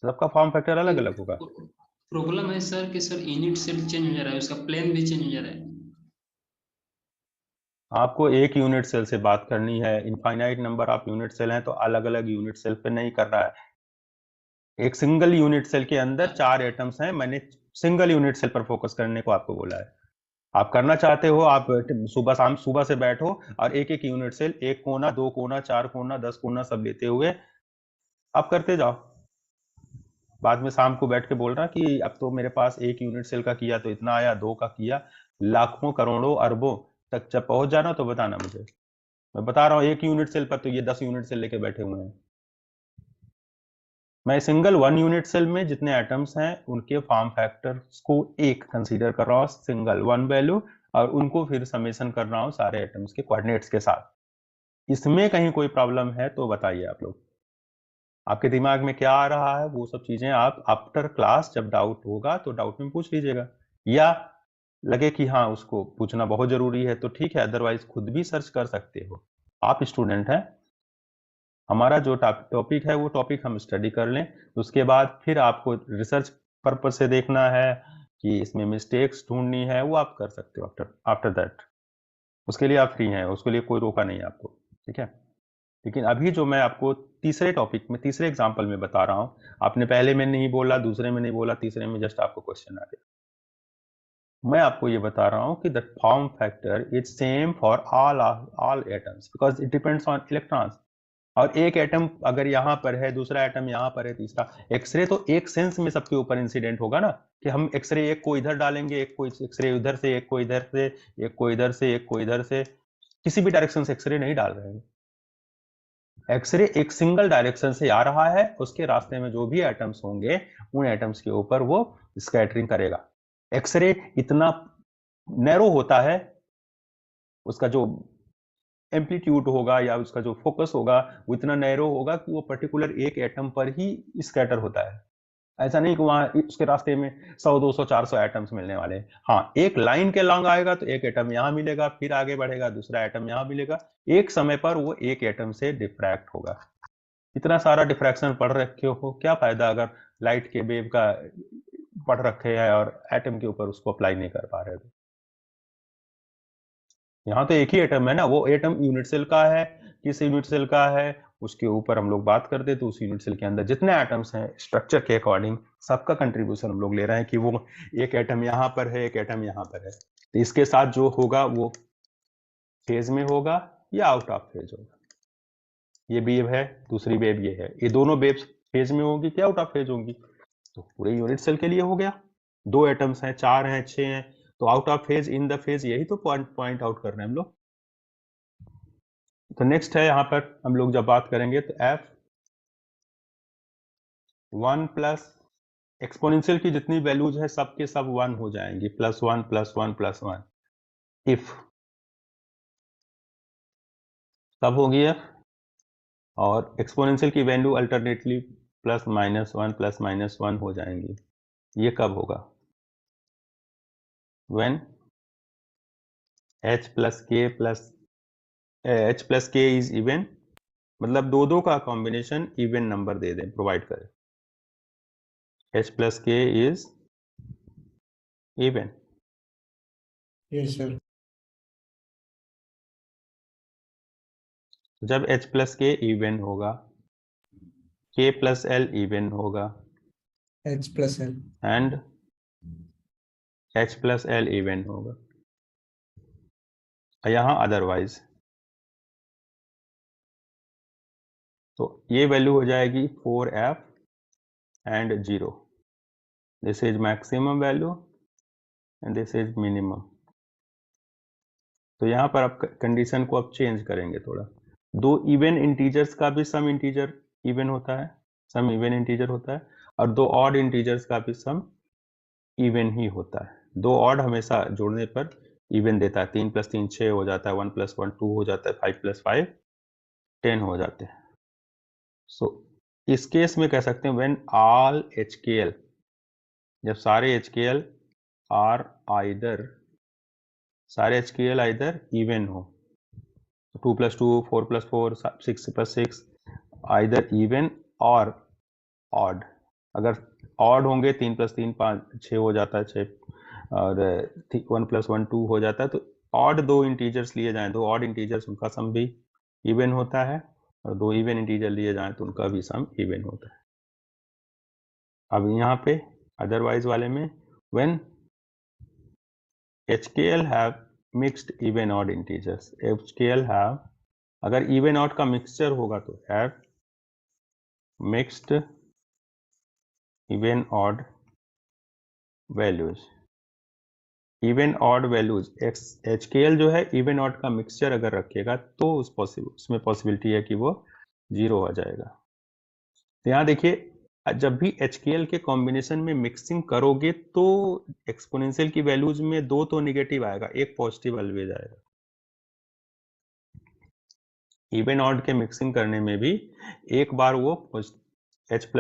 सबका फॉर्म फैक्टर अलग अलग होगा। प्रॉब्लम है सर कि सर यूनिट सेल चेंज हो जा रहा है, उसका प्लेन भी चेंज हो जा रहा है। आपको एक यूनिट सेल से बात करनी है, infinite number of unit cell हैं तो अलग अलग यूनिट सेल पे नहीं कर रहा है। एक सिंगल यूनिट सेल के अंदर 4 एटम्स हैं, मैंने सिंगल यूनिट सेल पर फोकस करने को आपको बोला है। आप करना चाहते हो, आप सुबह से बैठो और एक एक यूनिट सेल, 1 कोना, 2 कोना, 4 कोना, 10 कोना सब लेते हुए आप करते जाओ। बाद में शाम को बैठ के बोल रहा कि अब तो मेरे पास एक यूनिट सेल का किया तो इतना आया, 2 का किया, लाखों करोड़ों अरबों तक जब पहुंच जाना तो बताना मुझे। मैं बता रहा हूँ एक यूनिट सेल पर तो ये 10 यूनिट सेल लेके बैठे हुए हैं। मैं सिंगल 1 यूनिट सेल में जितने एटम्स हैं उनके फॉर्म फैक्टर्स को एक कंसीडर कर रहा हूँ, सिंगल 1 वैल्यू, और उनको फिर समेशन कर रहा हूँ सारे एटम्स के कोऑर्डिनेट्स के साथ। इसमें कहीं कोई प्रॉब्लम है तो बताइए आप लोग, आपके दिमाग में क्या आ रहा है, वो सब चीजें आप आफ्टर क्लास जब डाउट होगा तो डाउट में पूछ लीजिएगा, या लगे कि हाँ उसको पूछना बहुत जरूरी है तो ठीक है, अदरवाइज खुद भी सर्च कर सकते हो। आप स्टूडेंट हैं, हमारा जो टॉपिक है वो टॉपिक हम स्टडी कर लें, उसके बाद फिर आपको रिसर्च पर्पज से देखना है कि इसमें मिस्टेक्स ढूंढनी है, वो आप कर सकते हो आफ्टर दैट। उसके लिए आप फ्री हैं, उसके लिए कोई रोका नहीं आपको, ठीक है। लेकिन अभी जो मैं आपको तीसरे टॉपिक में, तीसरे एग्जाम्पल में बता रहा हूँ, आपने पहले में नहीं बोला, दूसरे में नहीं बोला, तीसरे में जस्ट आपको क्वेश्चन आ गया। मैं आपको ये बता रहा हूँ कि the form factor is same for all atoms because it depends on electrons. और एक एटम अगर यहाँ पर है, दूसरा एटम यहाँ पर है, तीसरा, एक्सरे तो एक सेंस में सबके ऊपर इंसिडेंट होगा ना, कि हम एक्सरे एक को इधर डालेंगे, एक को एक्सरे उधर से, एक को इधर से, एक को इधर से, एक को इधर से, किसी भी डायरेक्शन से एक्सरे नहीं डाल रहे हैं। एक्सरे एक सिंगल डायरेक्शन से आ रहा है, उसके रास्ते में जो भी एटम्स होंगे उन एटम्स के ऊपर वो स्कैटरिंग करेगा। एक्सरे इतना नैरो होता है, उसका जो एम्पलीट्यूड होगा या उसका जो फोकस होगा वो इतना नैरो होगा कि वो पर्टिकुलर एक एटम पर ही स्कैटर होता है। ऐसा नहीं कि वहां उसके रास्ते में 100 200 400 एटम्स मिलने वाले हैं। हाँ, एक लाइन के लॉन्ग आएगा तो एक एटम यहां मिलेगा, फिर आगे बढ़ेगा दूसरा एटम यहां मिलेगा, एक समय पर वो एक एटम से डिफ्रैक्ट होगा। इतना सारा डिफ्रैक्शन पढ़ रखे हो, क्या फायदा अगर लाइट के वेव का पढ़ रखे हैं और एटम के ऊपर उसको अप्लाई नहीं कर पा रहे हो। यहाँ तो एक ही एटम है ना, वो एटम यूनिट सेल का है, किस यूनिट सेल का है उसके ऊपर हम लोग बात करते, तो उस यूनिट सेल के अंदर जितने एटम्स हैं स्ट्रक्चर के अकॉर्डिंग सबका कंट्रीब्यूशन हम लोग ले रहे हैं, कि वो एक एटम यहाँ पर है, एक एटम यहाँ पर है, तो इसके साथ जो होगा वो फेज में होगा या आउट ऑफ फेज होगा। ये वेव है, दूसरी वेव ये है, ये दोनों वेव्स फेज में होंगी क्या आउट ऑफ फेज होंगी? तो पूरे यूनिट सेल के लिए हो गया, 2 एटम्स हैं, 4 हैं, 6 हैं, तो out of phase, in the phase, यही तो पॉइंट आउट कर रहे हैं हम लोग। तो नेक्स्ट है, यहाँ पर हम लोग जब बात करेंगे तो एफ 1 प्लस एक्सपोनेंशियल की जितनी वैल्यूज है सबके सब 1 हो जाएंगी, +1 +1 +1 इफ तब होगी एफ, और एक्सपोनेंशियल की वैल्यू अल्टरनेटली +-1 +-1 हो जाएंगी। ये कब होगा? When h plus k is even, मतलब दो का कॉम्बिनेशन इवन नंबर दे दें, प्रोवाइड करें, h plus k is even. Yes sir. जब h प्लस k इवन होगा, k प्लस l इवन होगा, H plus L। And h plus l even होगा, यहाँ अदरवाइज, तो ये वैल्यू हो जाएगी 4f and 0। This is maximum value and this is minimum. तो यहाँ पर आप कंडीशन को अब चेंज करेंगे थोड़ा, दो इवन इंटीजर्स का भी सम इंटीजर इवन होता है, सम इवन इंटीजर होता है, और दो ऑड इंटीजर्स का भी सम इवन ही होता है। दो ऑड हमेशा जोड़ने पर इवन देता है, 3 + 3 6 हो जाता है, 1 + 1 2 हो जाता है, 5 + 5 10 हो जाते हैं। सो इस केस में कह सकते हैं व्हेन ऑल HKL, जब सारे HKL आर आइदर, सारे HKL आइदर इवन हो, 2 + 2 4 + 4 6 + 6 आइदर इवन और ऑड। अगर ऑड होंगे 3 + 3 5 6 हो जाता है 6, और 1 + 1 2 हो जाता है। तो ऑड दो इंटीजर्स लिए जाएं, दो ऑड इंटीजर्स, उनका सम भी इवन होता है, और दो इवन इंटीजर लिए जाएं तो उनका भी सम इवन होता है। अब यहाँ पे अदरवाइज वाले में when HKL have mixed even odd integers, HKL have, अगर इवन ऑड का मिक्सचर होगा तो have mixed even odd values. Even odd values HKL जो है इवन ऑड का मिक्सचर अगर रखेगा तो उसमें पॉसिबिलिटी है कि वो 0 हो जाएगा। तो यहाँ देखिए, जब भी HKL के कॉम्बिनेशन में मिक्सिंग करोगे तो एक्सपोनेंशियल की वैल्यूज में दो तो नेगेटिव आएगा, एक पॉजिटिव ऑलवेज आएगा। इवन ऑड के मिक्सिंग करने में भी एक बार वो H +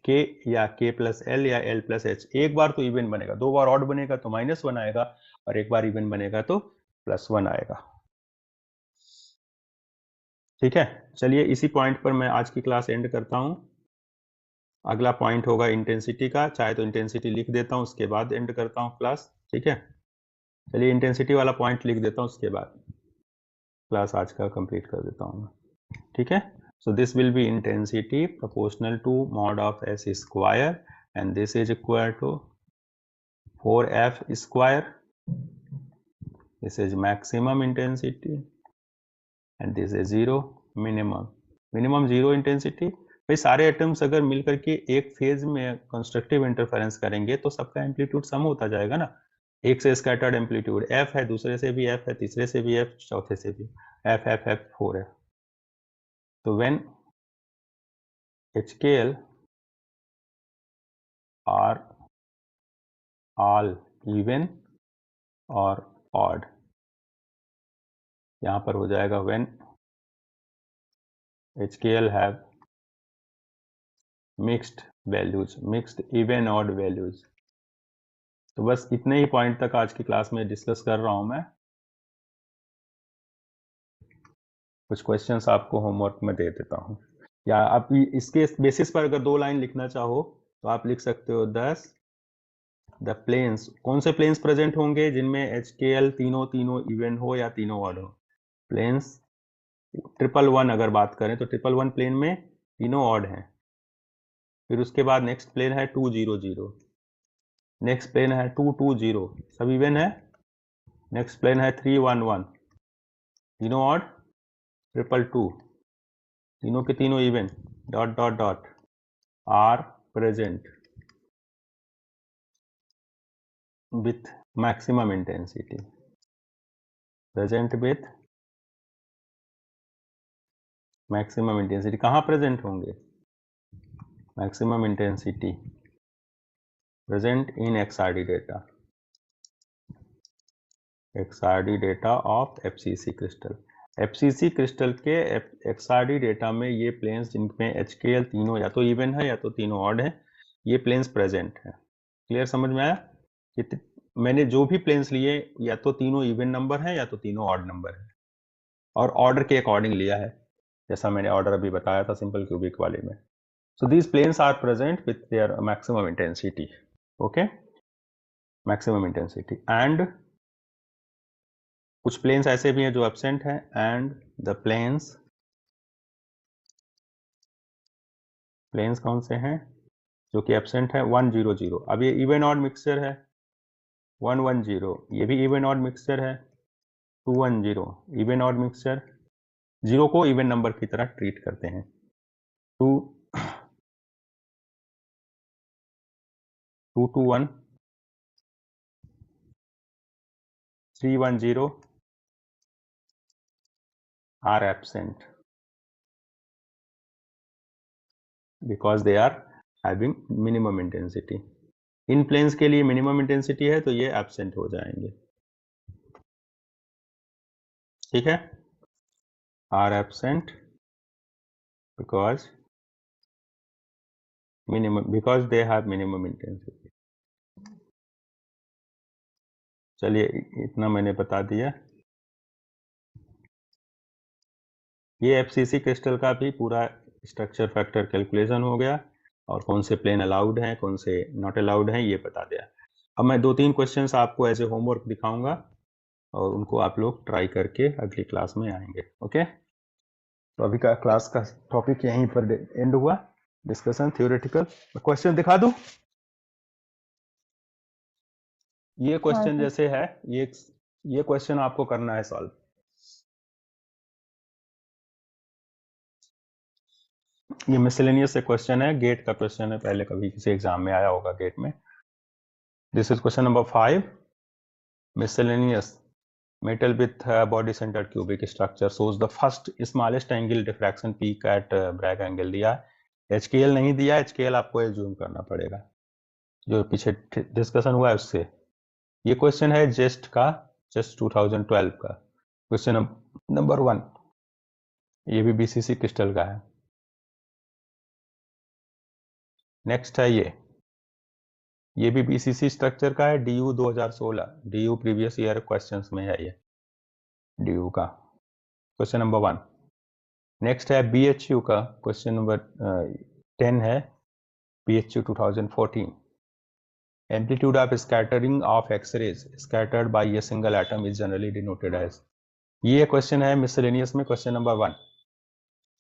K या K + L या L + H, एक बार तो इवन बनेगा, दो बार ऑड बनेगा तो -1 आएगा, और एक बार इवन बनेगा तो +1 आएगा। ठीक है, चलिए इसी पॉइंट पर मैं आज की क्लास एंड करता हूं। अगला पॉइंट होगा इंटेंसिटी का, चाहे तो इंटेंसिटी लिख देता हूं उसके बाद एंड करता हूं क्लास। ठीक है, चलिए इंटेंसिटी वाला पॉइंट लिख देता हूं, उसके बाद क्लास आज का कंप्लीट कर देता हूं मैं। ठीक है, so this will be intensity proportional to mod of S square, and this is equal to 4F square. This is maximum intensity and this is 0 minimum 0 intensity। भाई सारे एटम्स अगर मिल करके एक फेज में कंस्ट्रक्टिव इंटरफेरेंस करेंगे तो सबका amplitude सम होता जाएगा ना। एक से स्कैटर्ड एम्पलीट्यूड F है, दूसरे से भी F है, तीसरे से भी F, चौथे से भी F F F 4 है। तो when HKL are all even or odd, यहां पर हो जाएगा when HKL have mixed values, mixed even odd values। तो बस इतने ही पॉइंट तक आज की क्लास में डिस्कस कर रहा हूं मैं। कुछ क्वेश्चंस आपको होमवर्क में दे देता हूं, या आप इसके बेसिस पर अगर 2 लाइन लिखना चाहो तो आप लिख सकते हो 10 द प्लेन्स। कौन से प्लेन्स प्रेजेंट होंगे जिनमें HKL तीनों इवन हो या तीनों ऑड हो? प्लेन्स 111 अगर बात करें तो 111 प्लेन में तीनों ऑड हैं। फिर उसके बाद नेक्स्ट प्लेन है 200, नेक्स्ट प्लेन है 220, सब इवन है। नेक्स्ट प्लेन है 311, तीनों ऑड। 222, तीनों के तीनों even, dot dot dot are present with maximum intensity, present with maximum intensity. कहाँ प्रेजेंट होंगे? Maximum intensity present in XRD data, XRD data of FCC crystal. FCC crystal के XRD data में ये प्लेन्स जिनमें HKL तीनों या तो even है या तो तीनों ऑड है, ये प्लेन्स प्रेजेंट है। क्लियर, समझ में आया? कि मैंने जो भी प्लेन्स लिए या तो तीनों इवन नंबर है या तो तीनों ऑड नंबर है, और ऑर्डर के अकॉर्डिंग लिया है, जैसा मैंने ऑर्डर अभी बताया था सिंपल क्यूबिक वाले में। So these planes are present with their maximum intensity. Okay, maximum intensity. And कुछ प्लेन्स ऐसे भी हैं जो एब्सेंट हैं, एंड द प्लेन्स कौन से हैं जो कि एब्सेंट है? 100, अब ये इवन ऑड मिक्सचर है। 110, ये भी इवन ऑड मिक्सचर है। 210, इवन ऑड मिक्सचर, 0 को इवन नंबर की तरह ट्रीट करते हैं। 221, 310 are absent because they are having minimum intensity। इन प्लेन्स के लिए मिनिमम इंटेंसिटी है तो ये एब्सेंट हो जाएंगे। ठीक है, are absent because they have minimum intensity. चलिए इतना मैंने बता दिया। ये FCC क्रिस्टल का भी पूरा स्ट्रक्चर फैक्टर कैलकुलेशन हो गया, और कौन से प्लेन अलाउड हैं कौन से नॉट अलाउड हैं ये बता दिया। अब मैं 2-3 क्वेश्चंस आपको एज ए होमवर्क दिखाऊंगा और उनको आप लोग ट्राई करके अगली क्लास में आएंगे। ओके, तो अभी का क्लास का टॉपिक यहीं पर एंड हुआ, डिस्कशन थ्योरेटिकल। क्वेश्चन दिखा दूं? ये क्वेश्चन सर। जैसे है, ये क्वेश्चन आपको करना है सॉल्व। ये मिसलेनियस से क्वेश्चन है, गेट का क्वेश्चन है, पहले कभी किसी एग्जाम में आया होगा गेट में। This is question number 5। Miscellaneous metal with body centered cubic structure shows the first smallest angle diffraction peak at Bragg angle दिया है। HKL नहीं दिया, HKL आपको एज्यूम करना पड़ेगा, जो पीछे डिस्कशन हुआ है उससे। ये क्वेश्चन है जेस्ट का, जेस्ट 2012 का क्वेश्चन नंबर 1। ये भी BCC क्रिस्टल का है। नेक्स्ट है ये भी BCC स्ट्रक्चर का है, DU 2016, DU previous year questions में है ये DU का क्वेश्चन नंबर 1। नेक्स्ट है BHU का क्वेश्चन नंबर 10 है, BHU 2014। Amplitude of scattering of x-rays scattered by a single atom is generally denoted as. ये क्वेश्चन है मिसलेनियस में क्वेश्चन नंबर 1।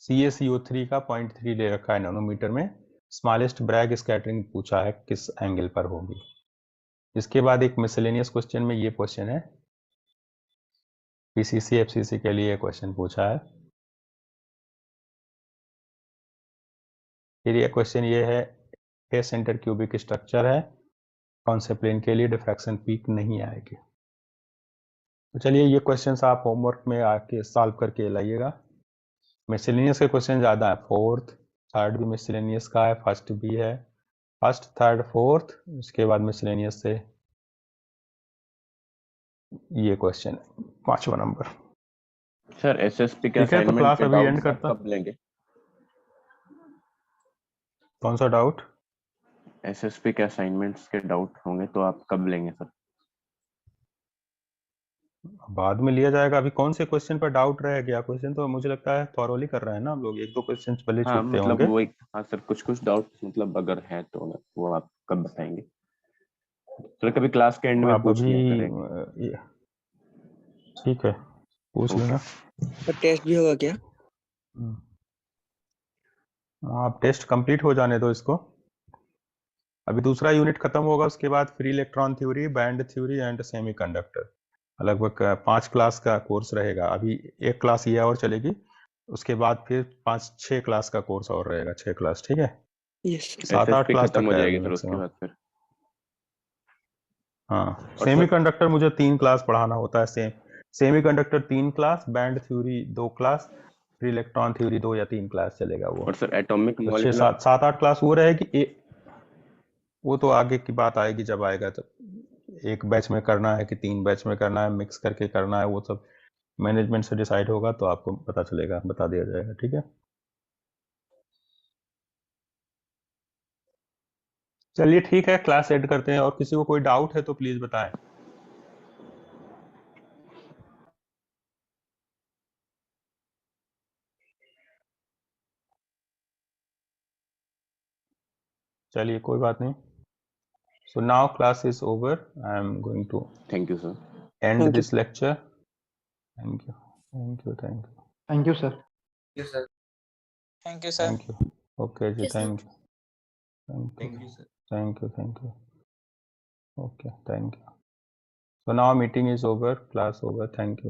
CaCO3 का 0.3 ले रखा है नैनोमीटर में, स्मॉलेस्ट ब्रैग स्कैटरिंग पूछा है किस एंगल पर होगी। इसके बाद एक मिसलेनियस क्वेश्चन में ये क्वेश्चन है, PCC FCC के लिए क्वेश्चन पूछा है। फिर ये क्वेश्चन ये है, फेस सेंटर क्यूबिक स्ट्रक्चर है, कौन से प्लेन के लिए डिफ्रैक्शन पीक नहीं आएगी। तो चलिए ये क्वेश्चंस आप होमवर्क में आके सॉल्व करके लाइएगा। मिसलेनियस के क्वेश्चन ज़्यादा है, 4th 3rd भी मिसलेनियस का है, 1st भी है, 1st 3rd 4th, उसके बाद मिसलेनियस से ये क्वेश्चन 5वां नंबर। सर एसएसपी के ठीक है, तो असाइनमेंट क्लास के अभी एंड डाउट्स आप करता। कब लेंगे? कौन सा डाउट? एसएसपी के असाइनमेंट्स के डाउट होंगे तो आप कब लेंगे सर? बाद में लिया जाएगा। अभी कौन से क्वेश्चन पर डाउट रह गया? क्वेश्चन तो मुझे लगता है थॉरोली कर रहे हैं ना हम लोग, 1-2 क्वेश्चन भले हाँ छूटते मतलब होंगे। वही, हाँ सर कुछ डाउट मतलब अगर है तो वो आप कब बताएंगे? सर कभी क्लास के एंड में आप पूछ अभी लिया करेंगे। ठीक है, पूछ लेना। सर टेस्ट भी होगा क्या? आप टेस्ट कंप्लीट हो जाने दो इसको। अभी दूसरा यूनिट खत्म होगा, उसके बाद free electron theory, band theory and semiconductor, लगभग 5 क्लास का कोर्स रहेगा। अभी 1 क्लास ये और चलेगी, उसके बाद फिर 5-6 क्लास का कोर्स और रहेगा, 6 क्लास। ठीक है, यस 7-8 एसएसपी क्लास खत्म तक हो है जाएगी अभी सर उसके मैक्सिमम। बाद फिर। हाँ, और सेमीकंडक्टर मुझे 3 क्लास पढ़ाना होता है। Semiconductor 3 class, band theory 2 class, free electron theory 2 या 3 क्लास चलेगा वो। और सर एटॉमिक तो मॉलिक्यूलर 7-8 क्लास वो रहेगी। वो तो आगे की बात आएगी जब आएगा, तब एक बैच में करना है कि 3 बैच में करना है, मिक्स करके करना है, वो सब मैनेजमेंट से डिसाइड होगा, तो आपको पता चलेगा, बता दिया जाएगा। ठीक है, चलिए ठीक है, क्लास एड करते हैं। और किसी को कोई डाउट है तो प्लीज बताएं। चलिए कोई बात नहीं। So now class is over. I am going to thank you sir. end Thank you. this lecture. Thank you. Thank you. Thank you. Thank you sir. Yes, sir. Thank you, sir. Thank you. Okay, ji, Yes, sir. thank you. Thank you. Thank you sir. Thank you. Thank you. Okay, thank you. So now meeting is over, class over. Thank you.